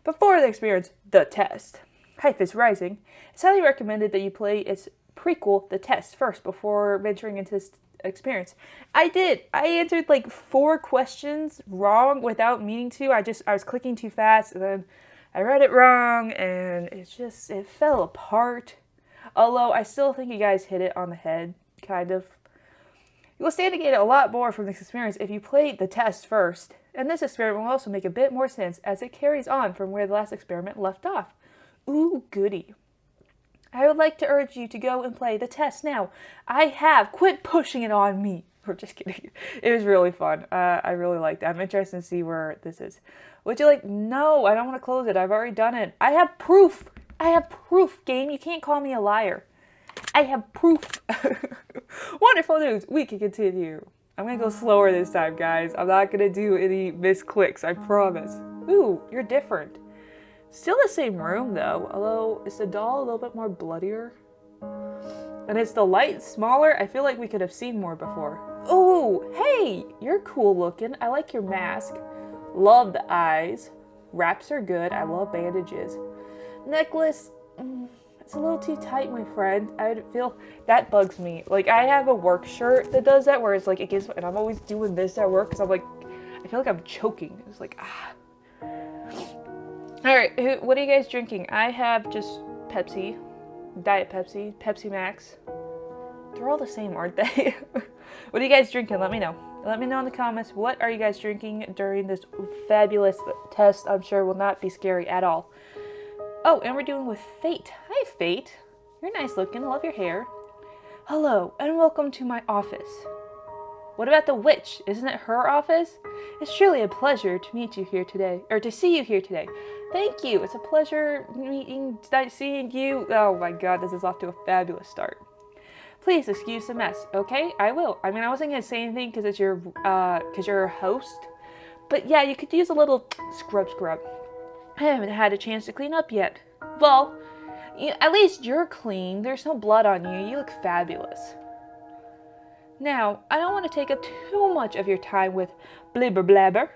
Before the experience, the test. Hype is rising. It's highly recommended that you play its prequel, the test, first before venturing into this experience. I did. I answered like 4 questions wrong without meaning to. I was clicking too fast, and then I read it wrong, and it fell apart. Although I still think you guys hit it on the head, kind of. You will stand to gain a lot more from this experience if you play the test first, and this experiment will also make a bit more sense as it carries on from where the last experiment left off. Ooh, goody. I would like to urge you to go and play the test now. Quit pushing it on me. We're just kidding. It was really fun. I really liked it. I'm interested to see where this is. Would you like? No, I don't want to close it. I've already done it. I have proof. Game. You can't call me a liar. I have proof. Wonderful news. We can continue. I'm going to go slower this time, guys. I'm not going to do any misclicks, I promise. Ooh, you're different. Still the same room, though. Although, is the doll a little bit more bloodier? And is the light smaller? I feel like we could have seen more before. Ooh, hey! You're cool looking. I like your mask. Love the eyes. Wraps are good. I love bandages. Necklace... It's a little too tight, my friend. I feel that bugs me. Like, I have a work shirt that does that, where it's like, and I'm always doing this at work, because I'm like, I feel like I'm choking. It's like, Alright, what are you guys drinking? I have just Pepsi, Diet Pepsi, Pepsi Max. They're all the same, aren't they? What are you guys drinking? Let me know. Let me know in the comments, what are you guys drinking during this fabulous test? I'm sure will not be scary at all. Oh, and we're doing with Fate. Hi, Fate. You're nice looking. Love your hair. Hello, and welcome to my office. What about the witch? Isn't it her office? It's truly a pleasure to meet you here today, or to see you here today. Thank you. It's a pleasure seeing you. Oh my god, this is off to a fabulous start. Please excuse the mess, okay? I will. I mean, I wasn't gonna say anything because you're a host, but yeah, you could use a little scrub. I haven't had a chance to clean up yet. Well, at least you're clean. There's no blood on you. You look fabulous. Now, I don't want to take up too much of your time with blibber blabber.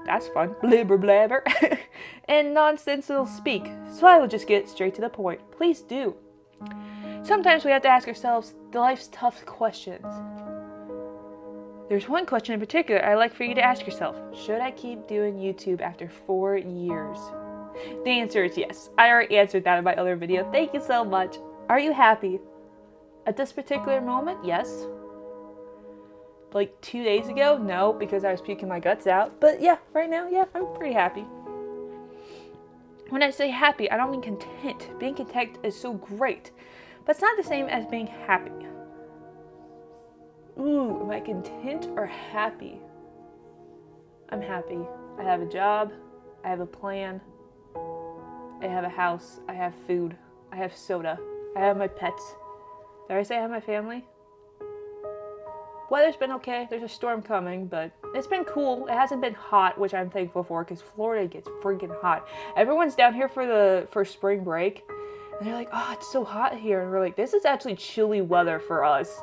That's fun. Blibber blabber. And nonsensical speak. So I will just get straight to the point. Please do. Sometimes we have to ask ourselves life's tough questions. There's one question in particular I'd like for you to ask yourself. Should I keep doing YouTube after 4 years? The answer is yes. I already answered that in my other video. Thank you so much. Are you happy? At this particular moment, yes. Like 2 days ago, no, because I was puking my guts out. But yeah, right now, yeah, I'm pretty happy. When I say happy, I don't mean content. Being content is so great. But it's not the same as being happy. Ooh, am I content or happy? I'm happy. I have a job. I have a plan. I have a house. I have food. I have soda. I have my pets. Did I say I have my family? Weather's been okay. There's a storm coming, but it's been cool. It hasn't been hot, which I'm thankful for, because Florida gets freaking hot. Everyone's down here for spring break, and they're like, oh, it's so hot here. And we're like, this is actually chilly weather for us.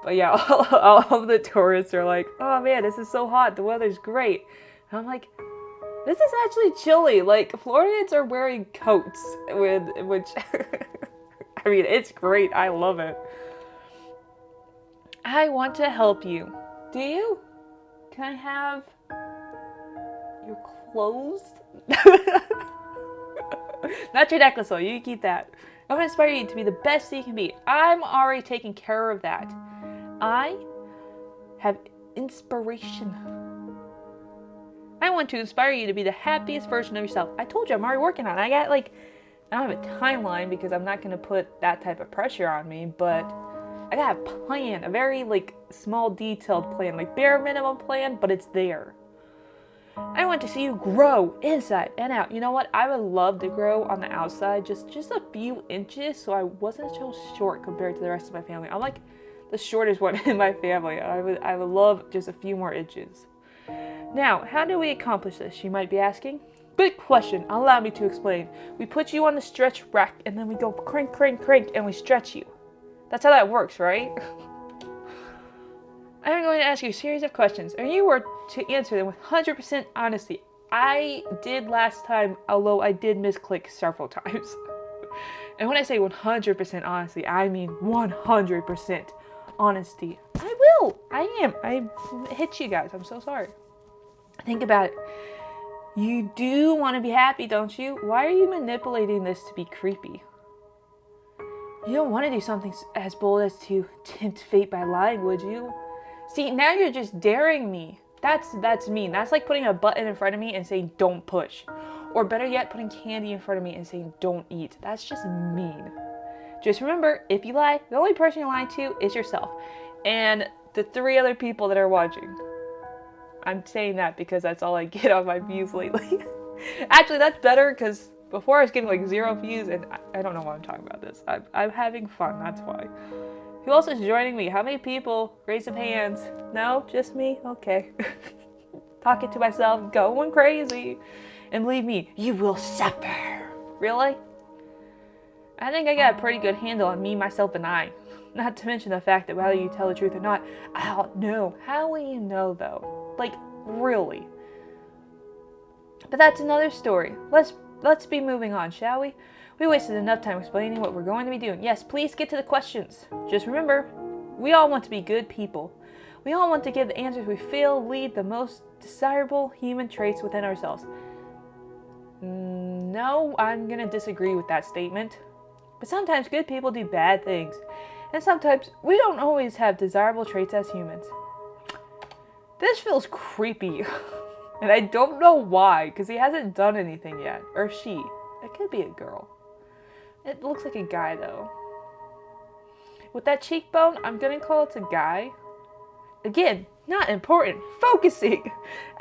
But yeah, all of the tourists are like, oh man, this is so hot. The weather's great. And I'm like, this is actually chilly. Like, Floridians are wearing coats, which, I mean, it's great. I love it. I want to help you. Do you? Can I have your clothes? Not your necklace though, you can keep that. I'm gonna inspire you to be the best you can be. I'm already taking care of that. I have inspiration. I want to inspire you to be the happiest version of yourself. I told you I'm already working on it. I don't have a timeline because I'm not gonna put that type of pressure on me, but I got a plan, a very small detailed plan, bare minimum plan, but it's there. I want to see you grow inside and out. You know what? I would love to grow on the outside just a few inches so I wasn't so short compared to the rest of my family. I'm like the shortest one in my family. I would love just a few more inches. Now, how do we accomplish this, you might be asking? Good question. Allow me to explain. We put you on the stretch rack and then we go crank, crank, crank, and we stretch you. That's how that works, right? I'm going to ask you a series of questions, and you were to answer them with 100% honesty. I did last time, although I did misclick several times. And when I say 100% honesty, I mean 100% honesty. I will. I am. I hit you guys. I'm so sorry. Think about it. You do want to be happy, don't you? Why are you manipulating this to be creepy? You don't want to do something as bold as to tempt fate by lying, would you? See, now you're just daring me. That's mean. That's like putting a button in front of me and saying don't push. Or better yet, putting candy in front of me and saying don't eat. That's just mean. Just remember, if you lie, the only person you're lying to is yourself. And the 3 other people that are watching. I'm saying that because that's all I get on my views lately. Actually, that's better because before I was getting like 0 views, and I don't know why I'm talking about this. I'm having fun, that's why. Who else is joining me? How many people? Raise some hands. No? Just me? Okay. Talking to myself, going crazy. And believe me, you will suffer. Really? I think I got a pretty good handle on me, myself, and I. Not to mention the fact that whether you tell the truth or not, I don't know. How will you know, though? Like, really? But that's another story. Let's be moving on, shall we? We wasted enough time explaining what we're going to be doing. Yes, please get to the questions. Just remember, we all want to be good people. We all want to give the answers we feel lead the most desirable human traits within ourselves. No, I'm going to disagree with that statement. But sometimes good people do bad things. And sometimes we don't always have desirable traits as humans. This feels creepy. And I don't know why, because he hasn't done anything yet. Or she. It could be a girl. It looks like a guy, though. With that cheekbone, I'm going to call it a guy. Again, not important. Focusing!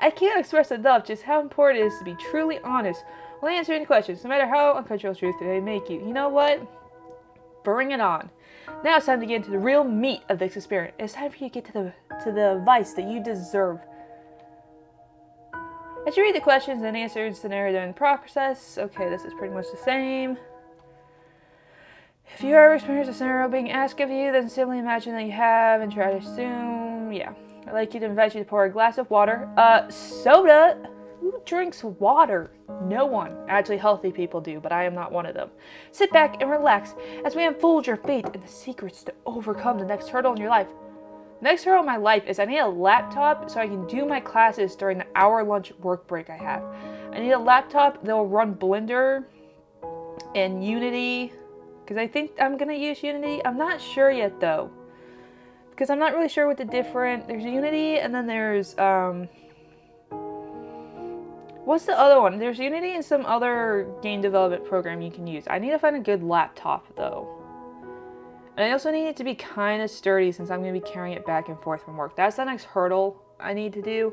I can't express enough just how important it is to be truly honest when answering questions, no matter how uncomfortable truth they make you. You know what? Bring it on. Now it's time to get into the real meat of this experiment. It's time for you to get to the advice that you deserve. As you read the questions and answers the narrator in the process, okay, this is pretty much the same. If you ever experience a scenario being asked of you, then simply imagine that you have and try to assume, I'd like you to invite you to pour a glass of water. Soda? Who drinks water? No one. Actually, healthy people do, but I am not one of them. Sit back and relax as we unfold your fate and the secrets to overcome the next hurdle in your life. The next hurdle in my life is I need a laptop so I can do my classes during the hour lunch work break I have. I need a laptop that will run Blender and Unity, because I think I'm going to use Unity. I'm not sure yet, though, because I'm not really sure what there's Unity, and then there's, what's the other one? There's Unity and some other game development program you can use. I need to find a good laptop, though. And I also need it to be kind of sturdy since I'm going to be carrying it back and forth from work. That's the next hurdle I need to do.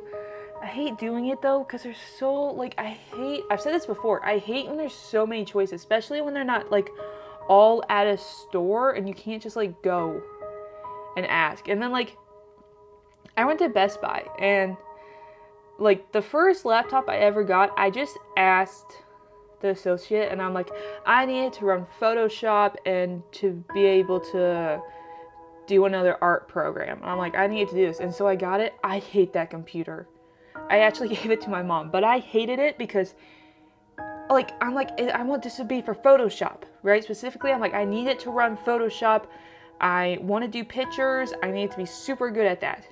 I hate doing it, though, because there's so, I've said this before, I hate when there's so many choices, especially when they're not, all at a store and you can't just, go and ask. And then, I went to Best Buy and, the first laptop I ever got, I just asked the associate and I'm like, I needed to run Photoshop and to be able to do another art program. And I'm like, I need to do this. And so I got it. I hate that computer. I actually gave it to my mom, but I hated it because I'm like, I want this to be for Photoshop, right? Specifically, I'm like, I need it to run Photoshop. I want to do pictures. I need it to be super good at that.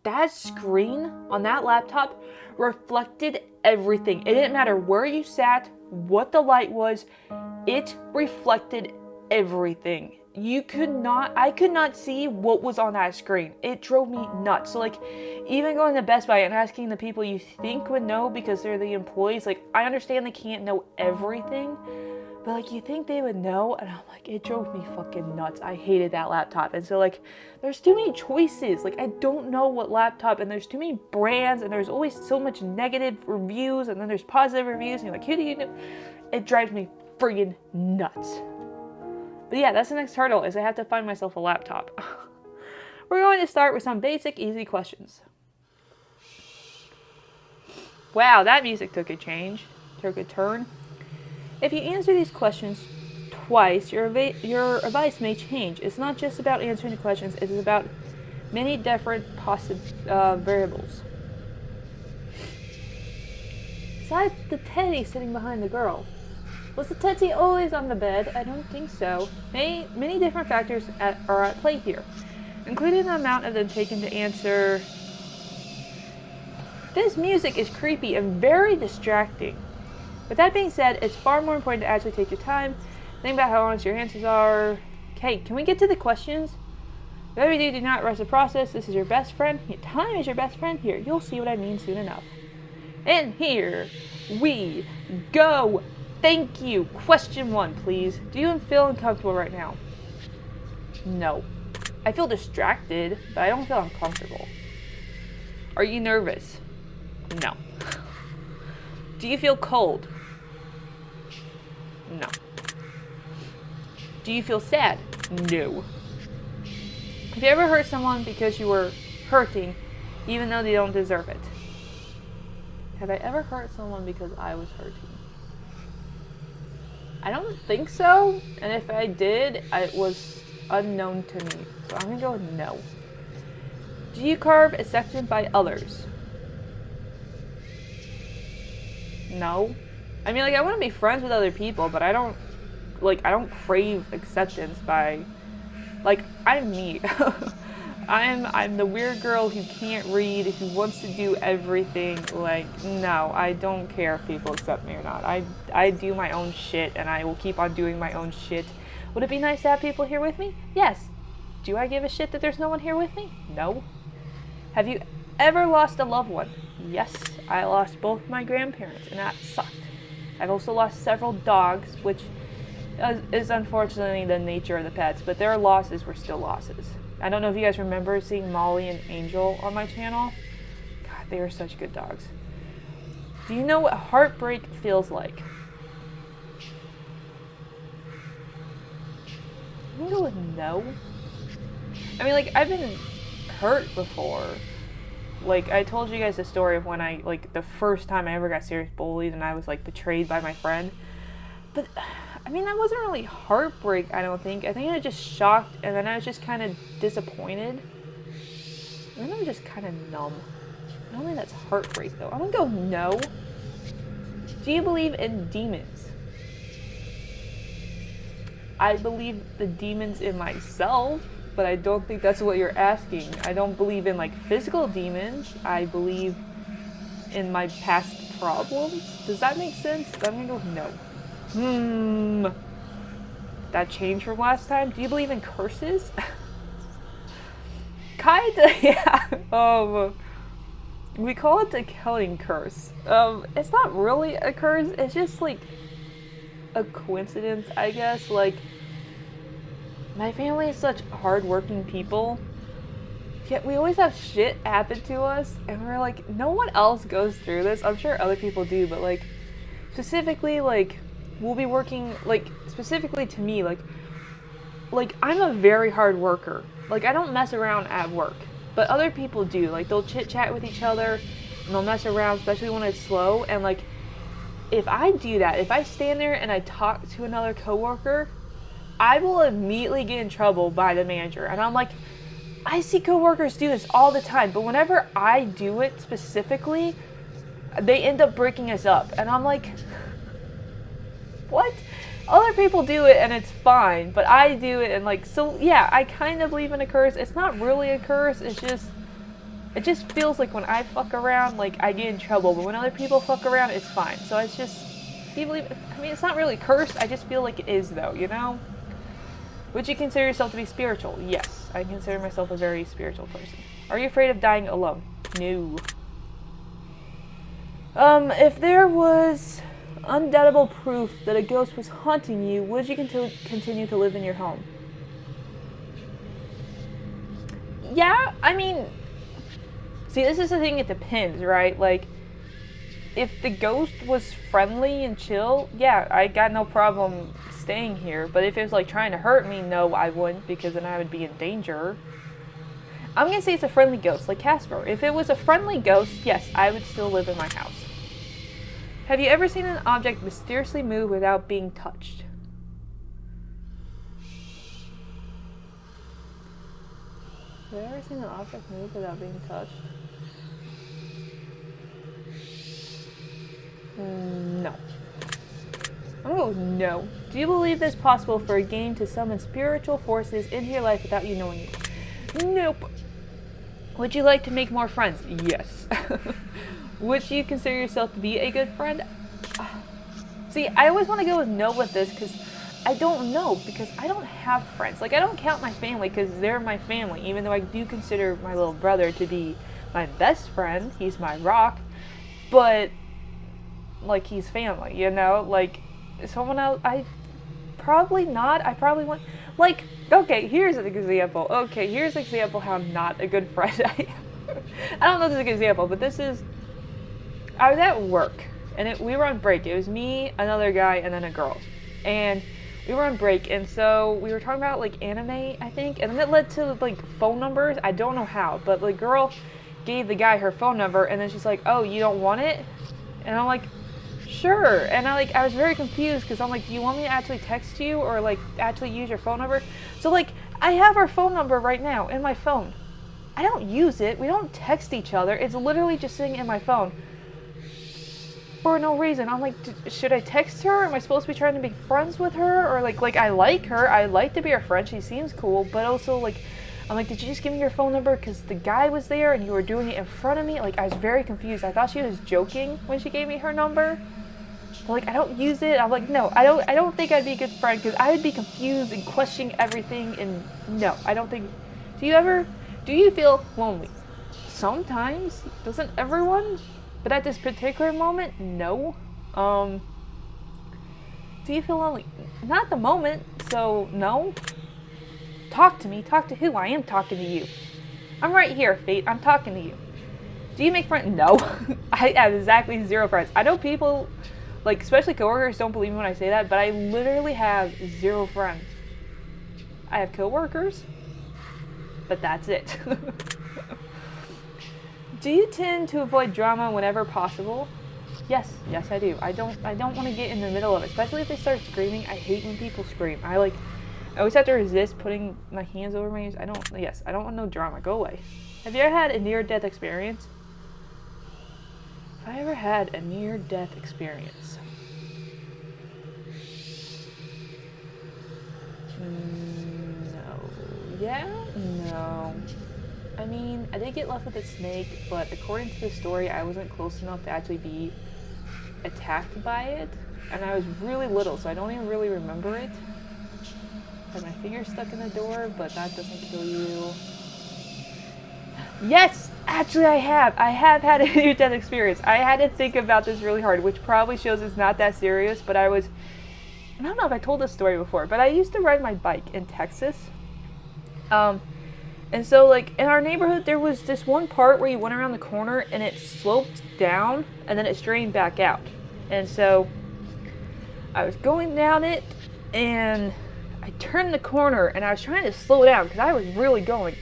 That screen on that laptop reflected everything. It didn't matter where you sat, what the light was. It reflected everything. I could not see what was on that screen. It drove me nuts. So even going to Best Buy and asking the people you think would know because they're the employees, I understand they can't know everything, but you think they would know? And I'm like, it drove me fucking nuts. I hated that laptop. And so there's too many choices. I don't know what laptop, and there's too many brands, and there's always so much negative reviews, and then there's positive reviews, and you're like, who do you know? It drives me friggin' nuts. But yeah, that's the next hurdle, is I have to find myself a laptop. We're going to start with some basic, easy questions. Wow, that music took a turn. If you answer these questions twice, your advice may change. It's not just about answering the questions, it is about many different variables. besides the teddy sitting behind the girl? Was the teddy always on the bed? I don't think so. Many different factors are at play here, including the amount of them taken to answer. This music is creepy and very distracting. With that being said, it's far more important to actually take your time, think about how honest your answers are. Okay, can we get to the questions? Whatever you do not rush the process. This is your best friend. Time is your best friend here. You'll see what I mean soon enough. And here we go. Thank you. Question 1, please. Do you feel uncomfortable right now? No. I feel distracted, but I don't feel uncomfortable. Are you nervous? No. Do you feel cold? No. Do you feel sad? No. Have you ever hurt someone because you were hurting, even though they don't deserve it? Have I ever hurt someone because I was hurting? I don't think so, and if I did, it was unknown to me. So I'm gonna go with no. Do you carve acceptance by others? No. I mean, like, I want to be friends with other people, but I don't crave acceptance by, like, I'm me. I'm the weird girl who can't read, who wants to do everything. Like, no, I don't care if people accept me or not. I do my own shit, and I will keep on doing my own shit. Would it be nice to have people here with me? Yes. Do I give a shit that there's no one here with me? No. Have you ever lost a loved one? Yes, I lost both my grandparents, and that sucked. I've also lost several dogs, which is unfortunately the nature of the pets, but their losses were still losses. I don't know if you guys remember seeing Molly and Angel on my channel. God, they are such good dogs. Do you know what heartbreak feels like? I'm gonna go with no. I mean, like, I've been hurt before. Like, I told you guys the story of when I, like, the first time I ever got serious bullied and I was, like, betrayed by my friend. But, I mean, that wasn't really heartbreak, I don't think. I think I was just shocked, and then I was just kind of disappointed. And then I was just kind of numb. I don't think that's heartbreak, though. I'm gonna go no. Do you believe in demons? I believe the demons in myself, but I don't think that's what you're asking. I don't believe in, like, physical demons. I believe in my past problems. Does that make sense? I'm gonna go with no. Did that change from last time? Do you believe in curses? Kinda, yeah. We call it the killing curse. It's not really a curse. It's just, like, a coincidence, I guess. Like, my family is such hardworking people, yet we always have shit happen to us, and we're like, no one else goes through this. I'm sure other people do, but, like, specifically, like, we'll be working, like, specifically to me, like, I'm a very hard worker. Like, I don't mess around at work, but other people do. Like, they'll chit-chat with each other, and they'll mess around, especially when it's slow, and, like, if I do that, if I stand there and I talk to another coworker, I will immediately get in trouble by the manager. And I'm like, I see coworkers do this all the time, but whenever I do it specifically, they end up breaking us up. And I'm like, what? Other people do it and it's fine, but I do it and, like, so yeah, I kind of believe in a curse. It's not really a curse, it just feels like when I fuck around, like, I get in trouble, but when other people fuck around, it's fine. So it's just, do you believe, I mean, it's not really cursed, I just feel like it is, though, you know? Would you consider yourself to be spiritual? Yes, I consider myself a very spiritual person. Are you afraid of dying alone? No. If there was undoubtable proof that a ghost was haunting you, would you continue to live in your home? Yeah, I mean, see, this is the thing, it depends, right? Like, if the ghost was friendly and chill, yeah, I got no problem staying here. But if it was, like, trying to hurt me, no, I wouldn't, because then I would be in danger. I'm gonna say it's a friendly ghost, like Casper. If it was a friendly ghost, yes, I would still live in my house. Have you ever seen an object mysteriously move without being touched? Have you ever seen an object move without being touched? No. I'm gonna go with no. Do you believe it's possible for a game to summon spiritual forces into your life without you knowing it? Nope. Would you like to make more friends? Yes. Would you consider yourself to be a good friend? See, I always want to go with no with this because I don't know, because I don't have friends. Like, I don't count my family because they're my family, even though I do consider my little brother to be my best friend. He's my rock. But, like, he's family, you know? Like, someone else, I probably not. I probably want, like, okay, here's an example. Okay, here's an example how I'm not a good friend I am. I don't know if this is a good example, but this is, I was at work, and we were on break. It was me, another guy, and then a girl. And we were on break, and so we were talking about, like, anime, I think, and then it led to, like, phone numbers. I don't know how, but the girl gave the guy her phone number, and then she's like, oh, you don't want it? And I'm like, sure. And I was very confused, because I'm like, do you want me to actually text you, or, like, actually use your phone number? So, like, I have her phone number right now in my phone. I don't use it. We don't text each other. It's literally just sitting in my phone. For no reason. I'm like, should I text her? Am I supposed to be trying to be friends with her? Or like I like her. I like to be her friend. She seems cool. But also, like, I'm like, did you just give me your phone number because the guy was there and you were doing it in front of me? Like, I was very confused. I thought she was joking when she gave me her number. But, like, I don't use it. I'm like, no, I don't think I'd be a good friend because I would be confused and questioning everything. And no, I don't think. Do you feel lonely? Sometimes. Doesn't everyone? But at this particular moment, no. Do you feel lonely? Not at the moment, so no. Talk to me. Talk to who? I am talking to you. I'm right here, Fate. I'm talking to you. Do you make friends? No. I have exactly 0 friends. I know people, like, especially coworkers, don't believe me when I say that, but I literally have 0 friends. I have coworkers, but that's it. Do you tend to avoid drama whenever possible? Yes, I do. I don't want to get in the middle of it, especially if they start screaming. I hate when people scream. I always have to resist putting my hands over my ears. I don't want no drama. Go away. Have you ever had a near-death experience? Have I ever had a near-death experience? No. Yeah? No. I mean, I did get left with a snake, but according to the story, I wasn't close enough to actually be attacked by it. And I was really little, so I don't even really remember it. I had my finger stuck in the door, but that doesn't kill you. Yes! Actually, I have. I have had a near-death experience. I had to think about this really hard, which probably shows it's not that serious, but I don't know if I told this story before, but I used to ride my bike in Texas. And so, like, in our neighborhood, there was this one part where you went around the corner and it sloped down and then it straightened back out. And so I was going down it and I turned the corner and I was trying to slow down because I was really going.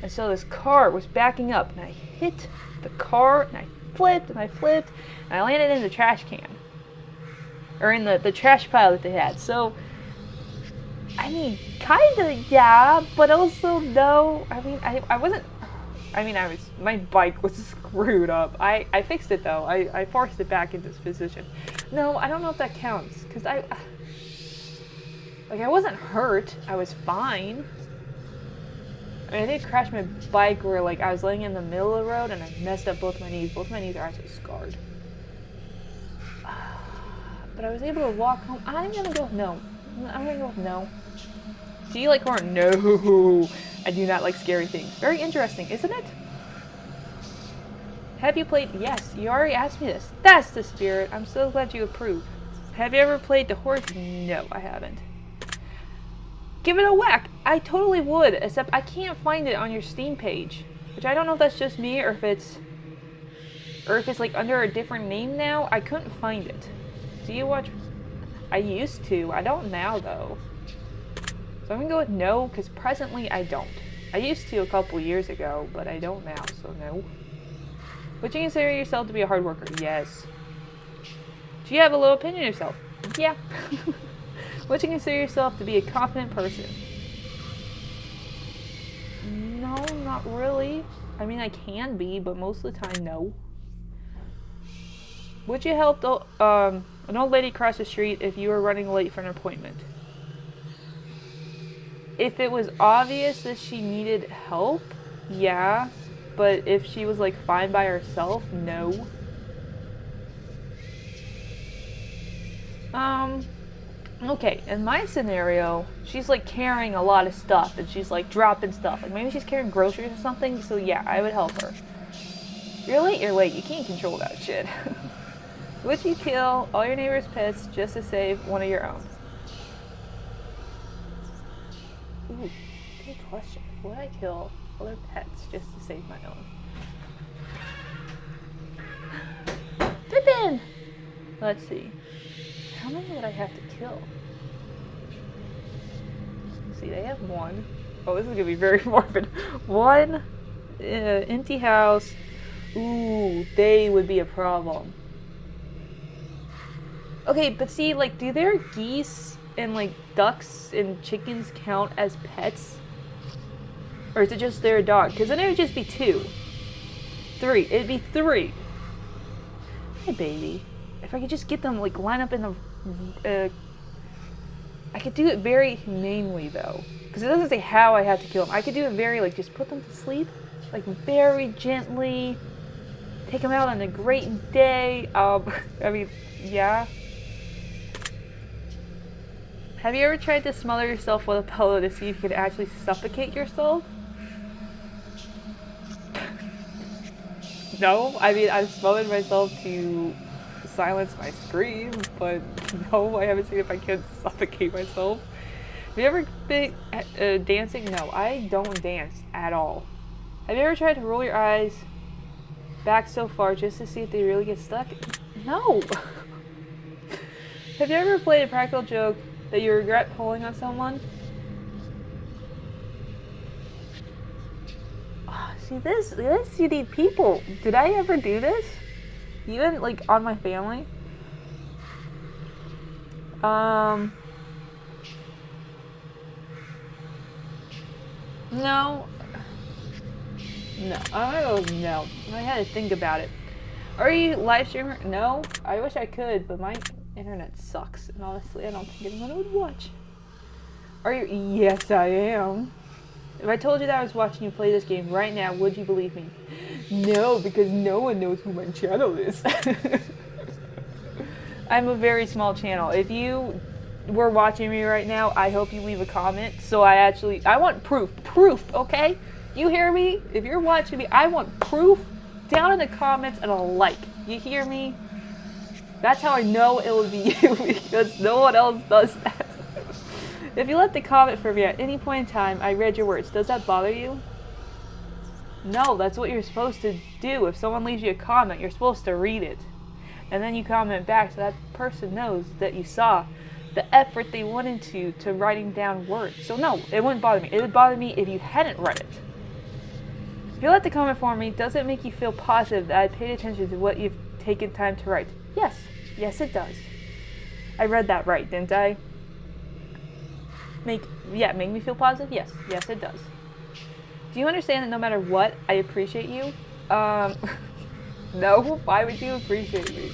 And so this car was backing up and I hit the car and I flipped and I landed in the trash can. Or in the trash pile that they had. So, I mean, kinda, yeah, but also no. I mean, my bike was screwed up. I fixed it though. I forced it back into its position. No, I don't know if that counts, because I wasn't hurt. I was fine. I mean, I did crash my bike where, like, I was laying in the middle of the road and I messed up both my knees. Both my knees are actually scarred. But I was able to walk home. I'm gonna go with no. I'm gonna go with no. Do you like horror? No. I do not like scary things. Very interesting, isn't it? Have you played? Yes, you already asked me this. That's the spirit. I'm so glad you approve. Have you ever played the horror? No, I haven't. Give it a whack. I totally would, except I can't find it on your Steam page. Which I don't know if that's just me or if it's like under a different name now. I couldn't find it. Do you watch? I used to. I don't now, though. So I'm gonna go with no, because presently I don't. I used to a couple years ago, but I don't now, so no. Would you consider yourself to be a hard worker? Yes. Do you have a low opinion of yourself? Yeah. Would you consider yourself to be a confident person? No, not really. I mean, I can be, but most of the time, no. Would you help an old lady cross the street if you were running late for an appointment? If it was obvious that she needed help, yeah. But if she was like fine by herself, no. Okay, in my scenario, she's like carrying a lot of stuff and she's like dropping stuff. Like maybe she's carrying groceries or something, so yeah, I would help her. You're late, you're late. You can't control that shit. Would you kill all your neighbor's pets just to save one of your own? Ooh, good question. Would I kill all their pets just to save my own? Pippin! Let's see. How many would I have to kill? Let's see, they have one. Oh, this is gonna be very morbid. One empty house. Ooh, they would be a problem. Okay, but see, like, do their geese and, like, ducks and chickens count as pets? Or is it just their dog? Because then it would just be 2. 3. It'd be 3. Hey, baby. If I could just get them, like, line up in the... I could do it very humanely, though. Because it doesn't say how I have to kill them. I could do it very, like, just put them to sleep. Like, very gently. Take them out on a great day. I mean, yeah. Have you ever tried to smother yourself with a pillow to see if you could actually suffocate yourself? No, I mean, I've smothered myself to silence my scream, but no, I haven't seen if I can suffocate myself. Have you ever been dancing? No, I don't dance at all. Have you ever tried to roll your eyes back so far just to see if they really get stuck? No. Have you ever played a practical joke that you regret pulling on someone? Oh, see this, you need people. Did I ever do this? Even like on my family? No. No. I'm gonna go no. I had to think about it. Are you live streamer? No. I wish I could, but my internet sucks, and honestly, I don't think anyone would watch. Are you? Yes, I am. If I told you that I was watching you play this game right now, would you believe me? No, because no one knows who my channel is. I'm a very small channel. If you were watching me right now, I hope you leave a comment. So I want proof. Proof, okay? You hear me? If you're watching me, I want proof down in the comments and a like. You hear me? That's how I know it will be you, because no one else does that. If you left a comment for me at any point in time, I read your words. Does that bother you? No, that's what you're supposed to do. If someone leaves you a comment, you're supposed to read it. And then you comment back so that person knows that you saw the effort they went into to writing down words. So no, it wouldn't bother me. It would bother me if you hadn't read it. If you left a comment for me, does it make you feel positive that I paid attention to what you've taken time to write? Yes. Yes, it does. I read that right, didn't I? Make me feel positive? Yes. Yes, it does. Do you understand that no matter what, I appreciate you? No. Why would you appreciate me?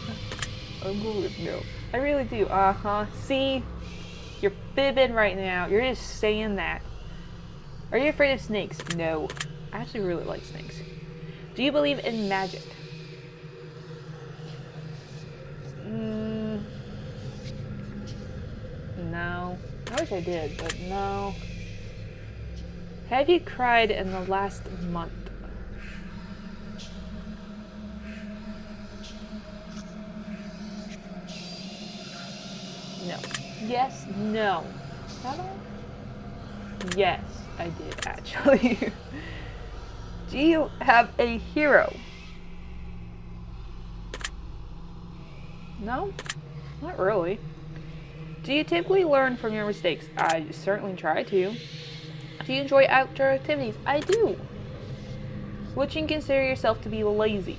I'm going with no. I really do. See? You're fibbing right now. You're just saying that. Are you afraid of snakes? No. I actually really like snakes. Do you believe in magic? No. I wish I did, but no. Have you cried in the last month? No. Yes, no. Have I? Yes, I did actually. Do you have a hero? No, not really. Do you typically learn from your mistakes? I certainly try to. Do you enjoy outdoor activities? I do. Would you consider yourself to be lazy?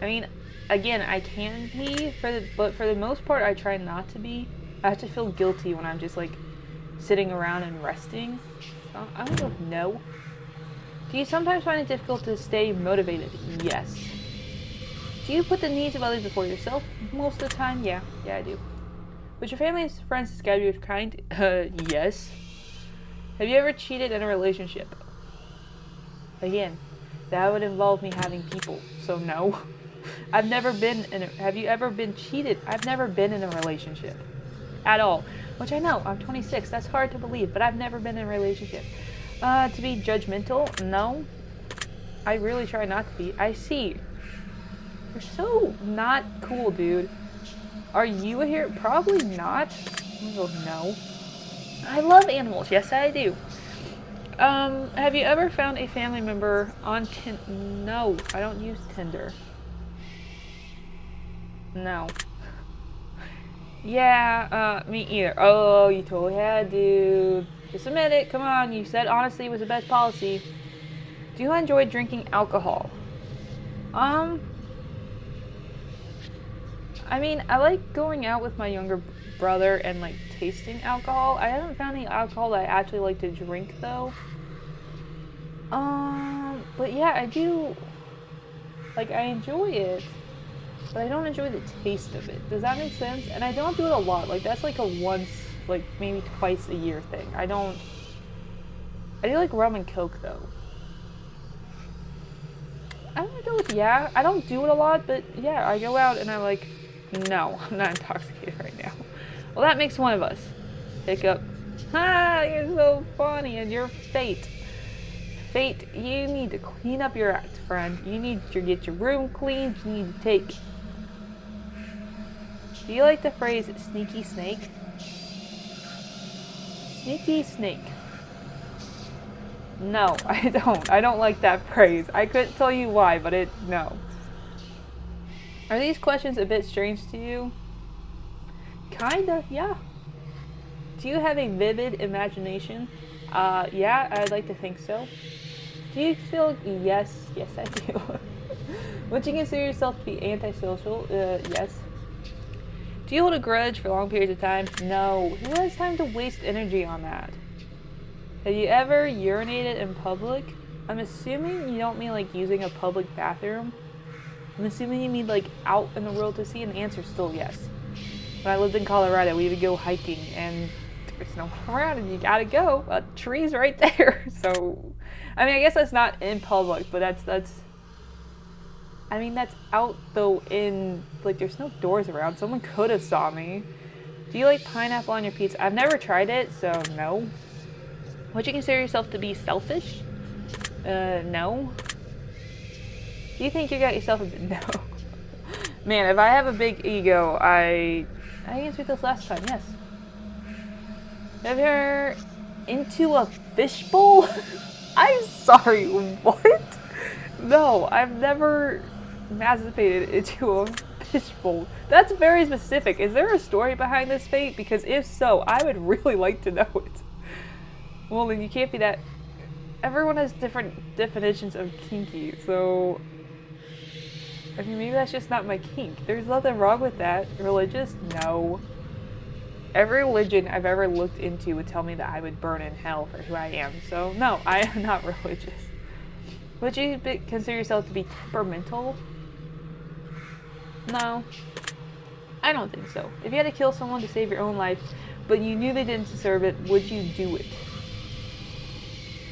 I mean, again, I can be, but for the most part, I try not to be. I have to feel guilty when I'm just like sitting around and resting. So I don't know. No. Do you sometimes find it difficult to stay motivated? Yes. Do you put the needs of others before yourself? Most of the time, yeah. Yeah, I do. Would your family and friends describe you as kind? Yes. Have you ever cheated in a relationship? Again, that would involve me having people, so no. I've never been in a, have you ever been cheated? I've never been in a relationship. At all. Which I know, I'm 26, that's hard to believe, but I've never been in a relationship. To be judgmental? No. I really try not to be. I see. You're so not cool, dude. Are you a hero? Probably not. I'm gonna go no. I love animals. Yes, I do. Have you ever found a family member on Tinder? No, I don't use Tinder. No. Yeah, me either. Oh, you totally had, dude. Just admit it. Come on. You said honesty was the best policy. Do you enjoy drinking alcohol? I mean, I like going out with my younger brother and like tasting alcohol. I haven't found any alcohol that I actually like to drink though. But yeah, I do. Like, I enjoy it, but I don't enjoy the taste of it. Does that make sense? And I don't do it a lot. Like, that's like a once, like maybe twice a year thing. I do like rum and Coke though. I'm gonna go with yeah. I don't do it a lot, but yeah, I go out and I'm like, no, I'm not intoxicated right now. Well, that makes one of us. Hiccup. Ha! You're so funny, and you're Fate. Fate, you need to clean up your act, friend. You need to get your room cleaned. You need to take. Do you like the phrase sneaky snake? Sneaky snake. No, I don't. I don't like that phrase. I couldn't tell you why, but no. Are these questions a bit strange to you? Kinda, yeah. Do you have a vivid imagination? Yeah, I'd like to think so. Do you feel, yes, I do. Would you consider yourself to be antisocial? Yes. Do you hold a grudge for long periods of time? No. Who has time to waste energy on that? Have you ever urinated in public? I'm assuming you don't mean like using a public bathroom. I'm assuming you mean like out in the world to see, and the answer is still yes. When I lived in Colorado, we would go hiking, and there's no one around, and you gotta go. A tree's right there. So, I mean, I guess that's not in public, but that's. I mean, that's out though. In like, there's no doors around. Someone could have saw me. Do you like pineapple on your pizza? I've never tried it, so no. Would you consider yourself to be selfish? No. Do you think you got yourself a bit? No. Man, if I have a big ego, I answered this last time, yes. Have you ever into a fishbowl? I'm sorry, what? No, I've never masturbated into a fishbowl. That's very specific. Is there a story behind this, Fate? Because if so, I would really like to know it. Well, then you can't be that. Everyone has different definitions of kinky, so. I mean, maybe that's just not my kink. There's nothing wrong with that. Religious? No. Every religion I've ever looked into would tell me that I would burn in hell for who I am. So, no, I am not religious. Would you consider yourself to be temperamental? No. I don't think so. If you had to kill someone to save your own life, but you knew they didn't deserve it, would you do it?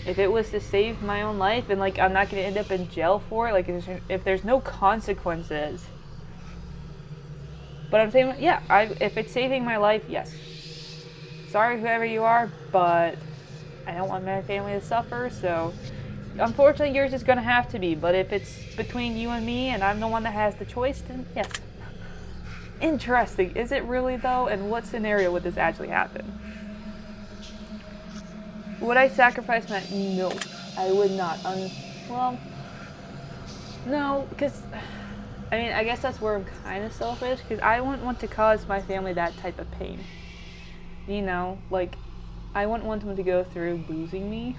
If it was to save my own life and, like, I'm not going to end up in jail for it, like, if there's no consequences. But I'm saying, yeah, if it's saving my life, yes. Sorry, whoever you are, but I don't want my family to suffer, so unfortunately yours is going to have to be. But if it's between you and me and I'm the one that has the choice, then yes. Interesting. Is it really, though? And what scenario would this actually happen? Would I sacrifice my... No, I would not. Well, no, because... I mean, I guess that's where I'm kind of selfish, because I wouldn't want to cause my family that type of pain. You know, like, I wouldn't want them to go through losing me.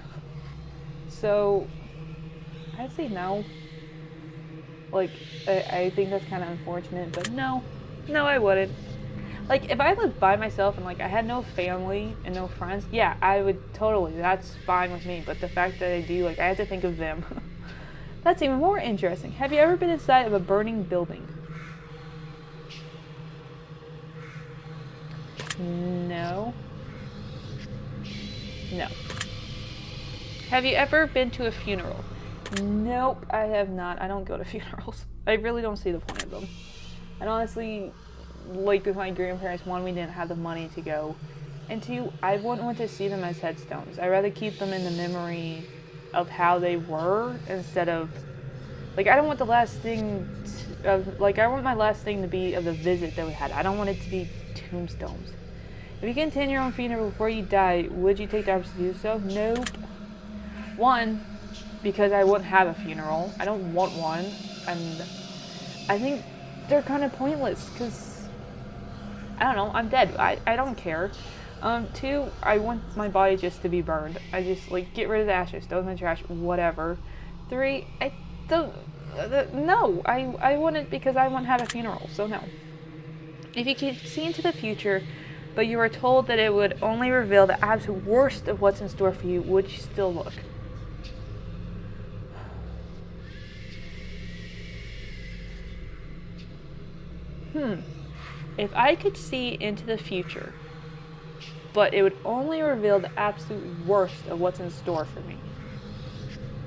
So, I'd say no. Like, I think that's kind of unfortunate, but no. No, I wouldn't. Like, if I lived by myself and, like, I had no family and no friends, yeah, I would totally. That's fine with me. But the fact that I do, like, I have to think of them. That's even more interesting. Have you ever been inside of a burning building? No. No. Have you ever been to a funeral? Nope, I have not. I don't go to funerals. I really don't see the point of them. And honestly, like with my grandparents, one, we didn't have the money to go. And two, I wouldn't want to see them as headstones. I'd rather keep them in the memory of how they were instead of... Like, I don't want the last thing I want my last thing to be of the visit that we had. I don't want it to be tombstones. If you can attend your own funeral before you die, would you take the option to do so? Nope. One, because I wouldn't have a funeral. I don't want one. And I think they're kind of pointless because, I don't know, I'm dead. I don't care. Two, I want my body just to be burned. I just, like, get rid of the ashes, throw them in the trash, whatever. Three, I don't, no, I wouldn't because I wouldn't have a funeral, so no. If you could see into the future, but you were told that it would only reveal the absolute worst of what's in store for you, would you still look? If I could see into the future, but it would only reveal the absolute worst of what's in store for me,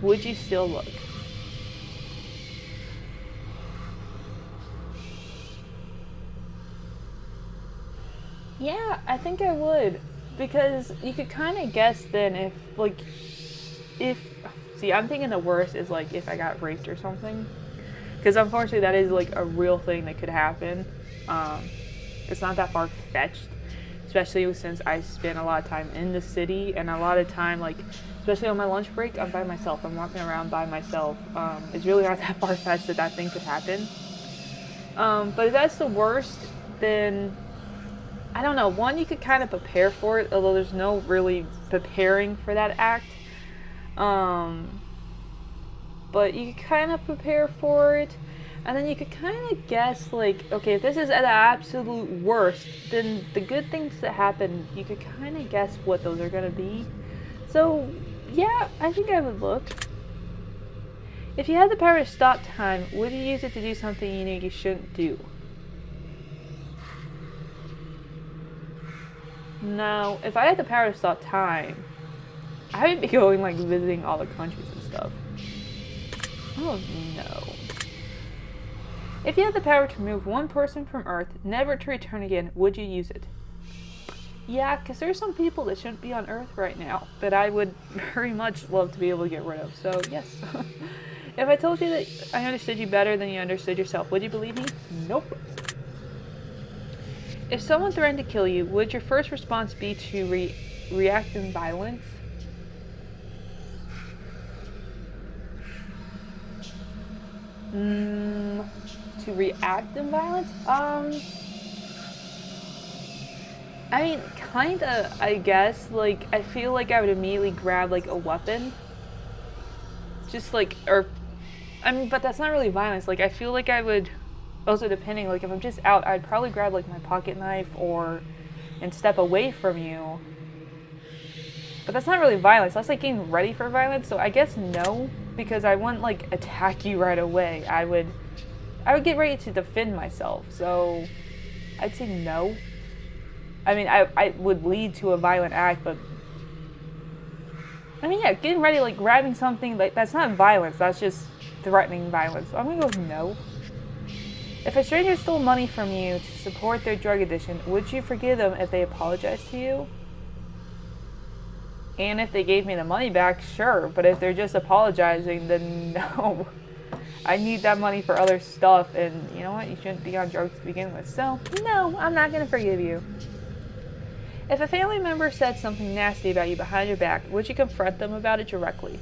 would you still look? Yeah, I think I would. Because you could kind of guess then see, I'm thinking the worst is like if I got raped or something. Because unfortunately that is like a real thing that could happen. It's not that far-fetched. Especially since I spend a lot of time in the city and a lot of time, like, especially on my lunch break, I'm by myself. I'm walking around by myself. It's really not that far-fetched that thing could happen. But if that's the worst, then... I don't know. One, you could kind of prepare for it, although there's no really preparing for that act. But you could kind of prepare for it, and then you could kind of guess, like, okay, if this is at the absolute worst, then the good things that happen, you could kind of guess what those are going to be. So, yeah, I think I would look. If you had the power to stop time, would you use it to do something you know you shouldn't do? No, if I had the power to stop time, I would be going, like, visiting all the countries and stuff. Oh, no. If you had the power to remove one person from Earth, never to return again, would you use it? Yeah, because there's some people that shouldn't be on Earth right now that I would very much love to be able to get rid of, so yes. If I told you that I understood you better than you understood yourself, would you believe me? Nope. If someone threatened to kill you, would your first response be to react in violence? To react in violence? I mean, kinda, I guess. Like, I feel like I would immediately grab, like, a weapon. Just, like, I mean, but that's not really violence. Like, I feel like I would... Also, depending, like, if I'm just out, I'd probably grab, like, my pocket knife and step away from you. But that's not really violence. That's, like, getting ready for violence. So I guess no, because I wouldn't, like, attack you right away. I would get ready to defend myself. So I'd say no. I mean, I would lead to a violent act, but... I mean, yeah, getting ready, like, grabbing something, like, that's not violence. That's just threatening violence. So I'm gonna go with no. If a stranger stole money from you to support their drug addiction, would you forgive them if they apologized to you? And if they gave me the money back, sure. But if they're just apologizing, then no. I need that money for other stuff, and you know what? You shouldn't be on drugs to begin with. So, no, I'm not going to forgive you. If a family member said something nasty about you behind your back, would you confront them about it directly?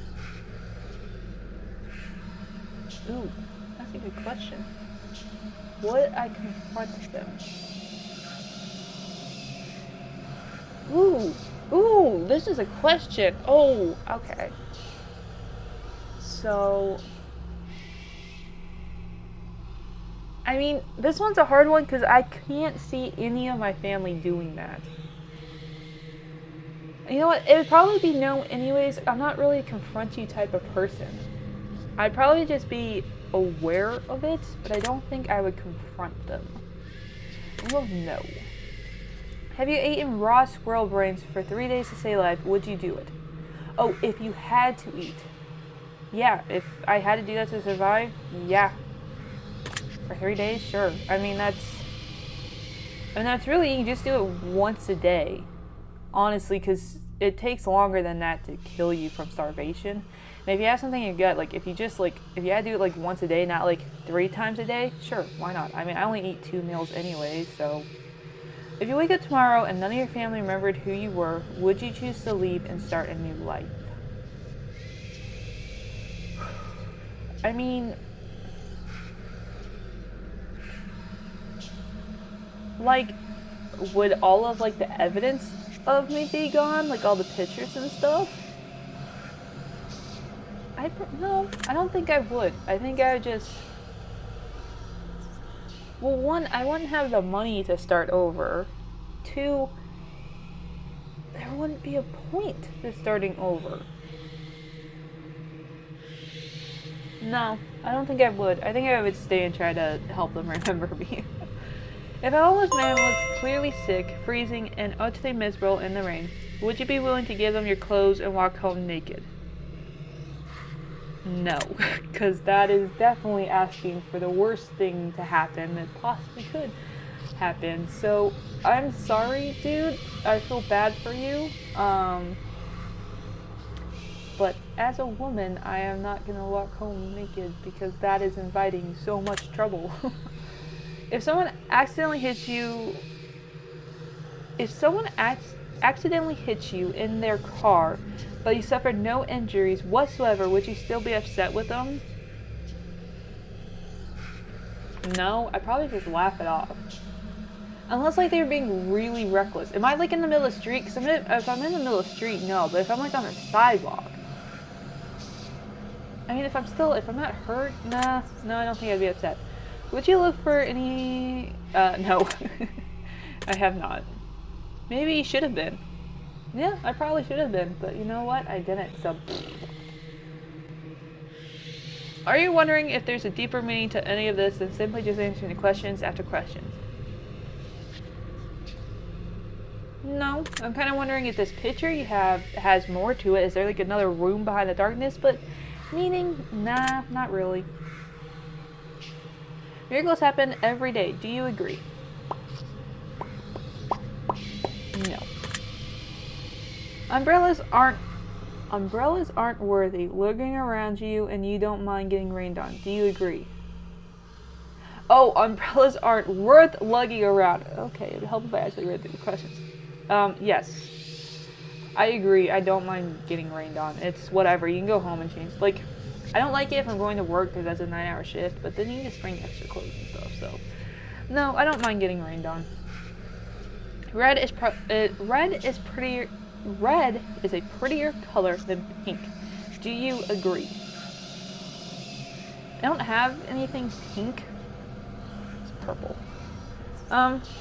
Ooh, that's a good question. Would I confront them? Ooh, this is a question. Oh, okay. So, I mean, this one's a hard one because I can't see any of my family doing that. You know what? It would probably be no anyways. I'm not really a confront you type of person. I'd probably just be aware of it, but I don't think I would confront them. Well, no. Have you eaten raw squirrel brains for 3 days to stay alive? Would you do it? Oh, if you had to eat. Yeah, if I had to do that to survive, yeah. For 3 days, sure. I mean, that's really, you can just do it once a day. Honestly, because it takes longer than that to kill you from starvation. And if you have something in your gut, like, if you had to do it, like, once a day, not, like, 3 times a day, sure, why not? I mean, I only eat 2 meals anyway, so. If you wake up tomorrow and none of your family remembered who you were, would you choose to leave and start a new life? I mean, like, would all of, like, the evidence of me be gone? Like, all the pictures and stuff? No, I don't think I would. I think I would just... Well, 1, I wouldn't have the money to start over. 2, there wouldn't be a point to starting over. No, I don't think I would. I think I would stay and try to help them remember me. If a homeless man was clearly sick, freezing, and utterly miserable in the rain, would you be willing to give them your clothes and walk home naked? No, because that is definitely asking for the worst thing to happen that possibly could happen. So, I'm sorry, dude. I feel bad for you. But as a woman, I am not going to walk home naked because that is inviting so much trouble. If someone accidentally hits you in their car, but you suffered no injuries whatsoever, would you still be upset with them? No, I'd probably just laugh it off. Unless, like, they were being really reckless. Am I, like, in the middle of the street? Because if I'm in the middle of the street, no. But if I'm, like, on the sidewalk. I mean, if I'm not hurt, nah. No, I don't think I'd be upset. Would you look for any... no. I have not. Maybe you should have been. Yeah, I probably should have been. But you know what? I didn't, so... Are you wondering if there's a deeper meaning to any of this than simply just answering the questions after questions? No, I'm kind of wondering if this picture you have has more to it. Is there like another room behind the darkness? But meaning, nah, not really. Miracles happen every day. Do you agree? No. Umbrellas aren't worthy. Looking around you and you don't mind getting rained on. Do you agree? Oh, umbrellas aren't worth lugging around. Okay, it'd help if I actually read through the questions. Yes. I agree. I don't mind getting rained on. It's whatever. You can go home and change. Like, I don't like it if I'm going to work because that's a 9-hour shift, but then you can just bring extra clothes and stuff, so. No, I don't mind getting rained on. Red is a prettier color than pink. Do you agree? I don't have anything pink. It's purple.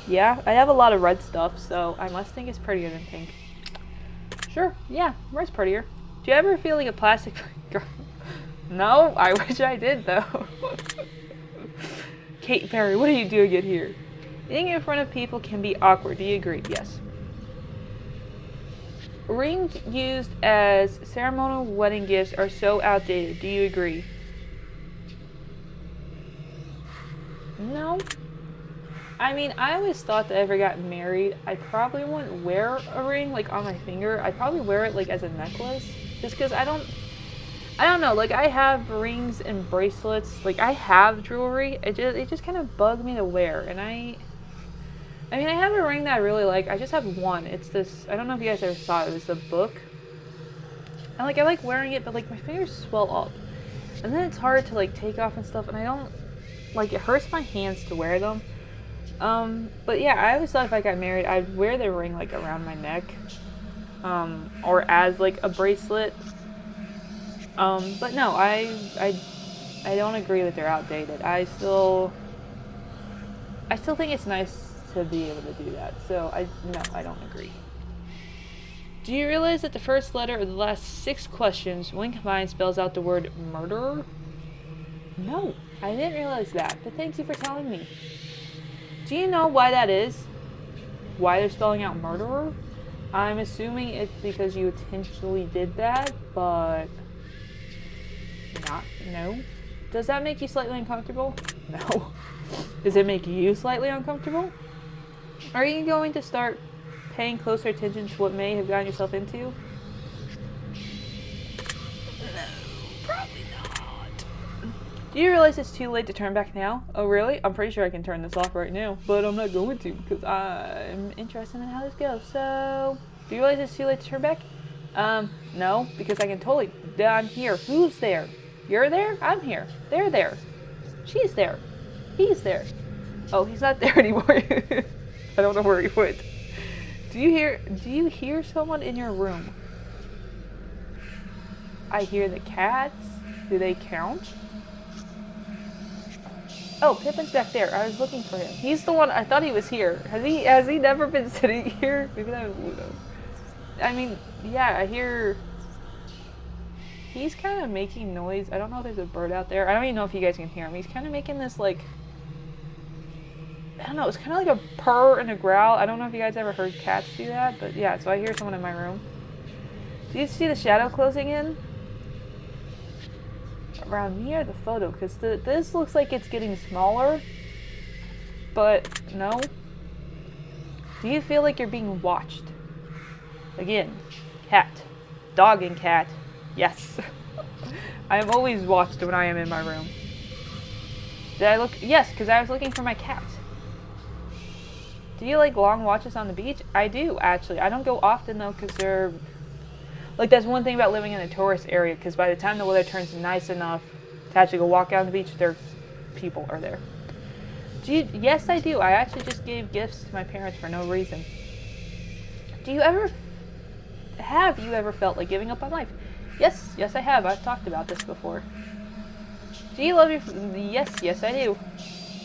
Yeah, I have a lot of red stuff, so I must think it's prettier than pink. Sure, yeah, red's prettier. Do you ever feel like a plastic girl? No, I wish I did, though. Kate Perry, what are you doing in here? Eating in front of people can be awkward. Do you agree? Yes. Rings used as ceremonial wedding gifts are so outdated. Do you agree? No. I mean, I always thought that if I got married, I probably wouldn't wear a ring, like, on my finger. I'd probably wear it, like, as a necklace. Just because I don't know, like, I have rings and bracelets. Like, I have jewelry. It just kind of bugged me to wear. And I mean, I have a ring that I really like. I just have one. It's this, I don't know if you guys ever saw it. It was the book. And, like, I like wearing it, but, like, my fingers swell up. And then it's hard to, like, take off and stuff. And I don't, like, it hurts my hands to wear them. But yeah, I always thought if I got married, I'd wear the ring, like, around my neck. Or as, like, a bracelet. But no, I don't agree that they're outdated. I still think it's nice to be able to do that. So no, I don't agree. Do you realize that the first letter of the last 6 questions, when combined, spells out the word murderer? No, I didn't realize that, but thank you for telling me. Do you know why that is? Why they're spelling out murderer? I'm assuming it's because you intentionally did that, but not. No. Does that make you slightly uncomfortable? No. Does it make you slightly uncomfortable? Are you going to start paying closer attention to what may have gotten yourself into? No, probably not. Do you realize it's too late to turn back now? Oh, really? I'm pretty sure I can turn this off right now, but I'm not going to because I'm interested in how this goes. So, do you realize it's too late to turn back? No, because I can totally. I'm here. Who's there? You're there? I'm here. They're there. She's there. He's there. Oh, he's not there anymore. I don't know where he went. Do you hear someone in your room? I hear the cats. Do they count? Oh, Pippin's back there. I was looking for him. He's the one. I thought he was here. Has he never been sitting here? Maybe that was Ludo. I mean, yeah, I hear. He's kind of making noise. I don't know if there's a bird out there. I don't even know if you guys can hear him. He's kind of making this like. I don't know. It's kind of like a purr and a growl. I don't know if you guys ever heard cats do that, but yeah. So I hear someone in my room. Do you see the shadow closing in? Around me or the photo? Because this looks like it's getting smaller. But no. Do you feel like you're being watched? Again, cat. Dog and cat. Yes. I am always watched when I am in my room. Did I look? Yes, because I was looking for my cat. Do you like long watches on the beach? I do, actually. I don't go often, though, because they're... Like, that's one thing about living in a tourist area, because by the time the weather turns nice enough to actually go walk out on the beach, people are there. Yes, I do. I actually just gave gifts to my parents for no reason. Have you ever felt like giving up on life? Yes, I have. I've talked about this before. Do you love your... Yes, I do.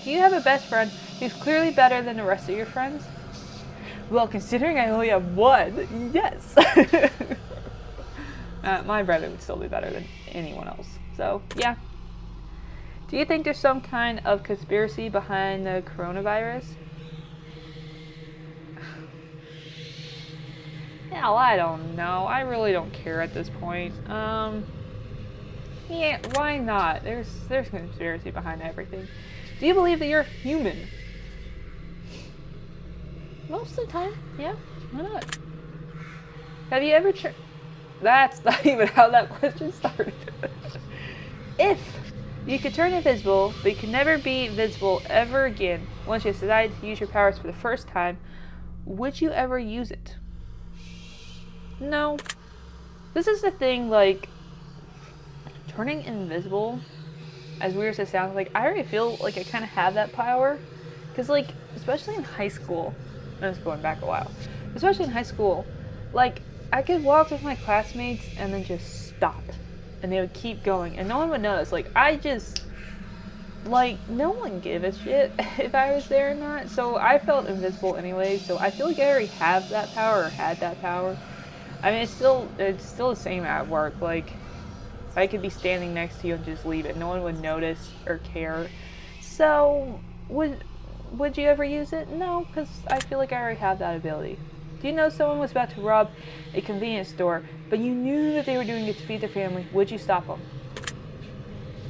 Do you have a best friend who's clearly better than the rest of your friends? Well, considering I only have one, yes. My brother would still be better than anyone else. So, yeah. Do you think there's some kind of conspiracy behind the coronavirus? Hell, I don't know. I really don't care at this point. Yeah, why not? There's conspiracy behind everything. Do you believe that you're human? Most of the time, yeah. Why not? Have you ever That's not even how that question started. If you could turn invisible, but you could never be visible ever again, once you decided to use your powers for the first time, would you ever use it? No. This is the thing, like, turning invisible, as weird as it sounds, like, I already feel like I kind of have that power. Because, like, especially in high school, and it's going back a while, especially in high school, like, I could walk with my classmates and then just stop. And they would keep going, and no one would notice. Like, no one gave a shit if I was there or not. So I felt invisible anyway, so I feel like I already have that power, or had that power. I mean, it's still the same at work. Like, I could be standing next to you and just leave it. No one would notice or care. So, would you ever use it? No, because I feel like I already have that ability. Do you know someone was about to rob a convenience store, but you knew that they were doing it to feed their family? Would you stop them?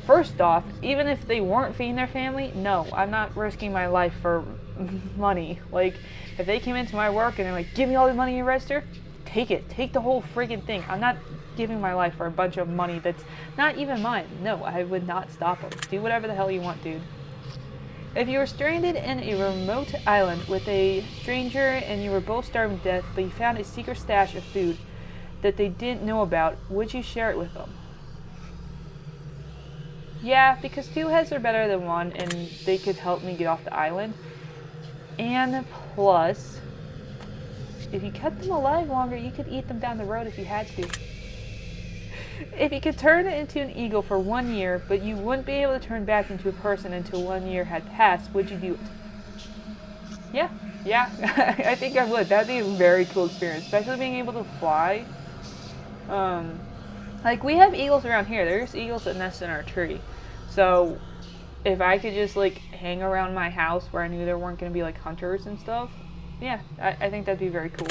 First off, even if they weren't feeding their family, no, I'm not risking my life for money. Like, if they came into my work and they're like, give me all the money you register, take it. Take the whole friggin' thing. I'm not giving my life for a bunch of money that's not even mine. No, I would not stop them. Do whatever the hell you want, dude. If you were stranded in a remote island with a stranger and you were both starving to death, but you found a secret stash of food that they didn't know about, would you share it with them? Yeah, because two heads are better than one, and they could help me get off the island. And plus, if you kept them alive longer, you could eat them down the road if you had to. If you could turn into an eagle for 1 year, but you wouldn't be able to turn back into a person until 1 year had passed, would you do it? Yeah, I think I would. That'd be a very cool experience, especially being able to fly. Like, we have eagles around here. There's eagles that nest in our tree. So if I could just like hang around my house where I knew there weren't going to be like hunters and stuff, yeah, I think that'd be very cool.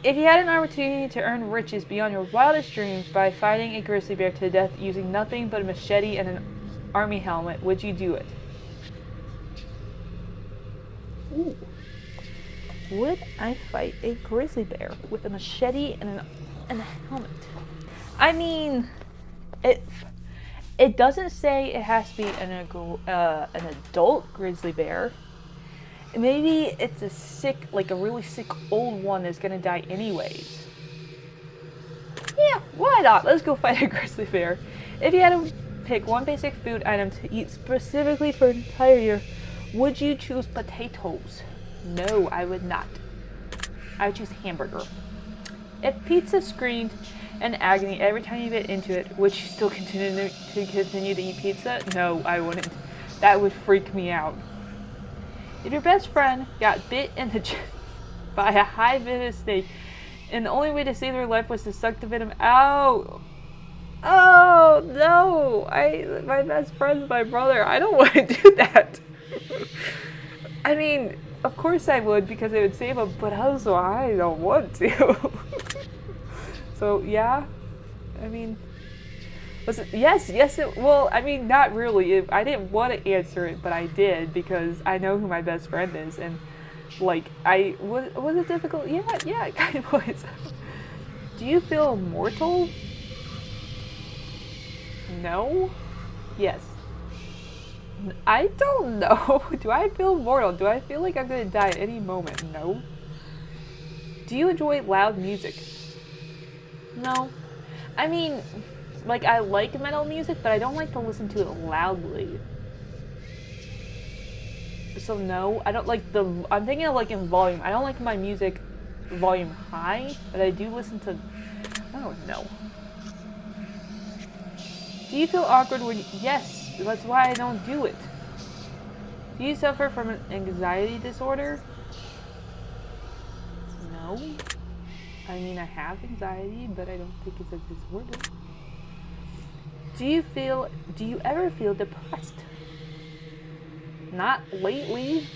If you had an opportunity to earn riches beyond your wildest dreams by fighting a grizzly bear to the death using nothing but a machete and an army helmet, would you do it? Ooh. Would I fight a grizzly bear with a machete and a helmet? I mean, it doesn't say it has to be an adult grizzly bear. Maybe it's a sick, like a really sick old one that's gonna die anyways. Yeah, why not? Let's go fight a grizzly bear. If you had to pick one basic food item to eat specifically for an entire year, would you choose potatoes? No, I would not. I would choose hamburger. If pizza screamed in agony every time you bit into it, would you still continue to eat pizza? No, I wouldn't. That would freak me out. If your best friend got bit in the chest by a high venomous snake, and the only way to save their life was to suck the venom out. Oh no! My best friend's my brother. I don't want to do that. I mean, of course I would because it would save him, but also I don't want to. So yeah, I mean, yes. Well, I mean, not really. I didn't want to answer it, but I did because I know who my best friend is, and like, was it difficult? Yeah, it kind of was. Do you feel immortal? No. Yes. I don't know. Do I feel immortal? Do I feel like I'm gonna die at any moment? No. Do you enjoy loud music? No. I mean, like, I like metal music, but I don't like to listen to it loudly. So no, I don't like I'm thinking of like in volume. I don't like my music volume high, but I do listen to, I don't know. Do you feel awkward when yes, that's why I don't do it. Do you suffer from an anxiety disorder? No. I mean, I have anxiety, but I don't think it's a disorder. Do you ever feel depressed? Not lately.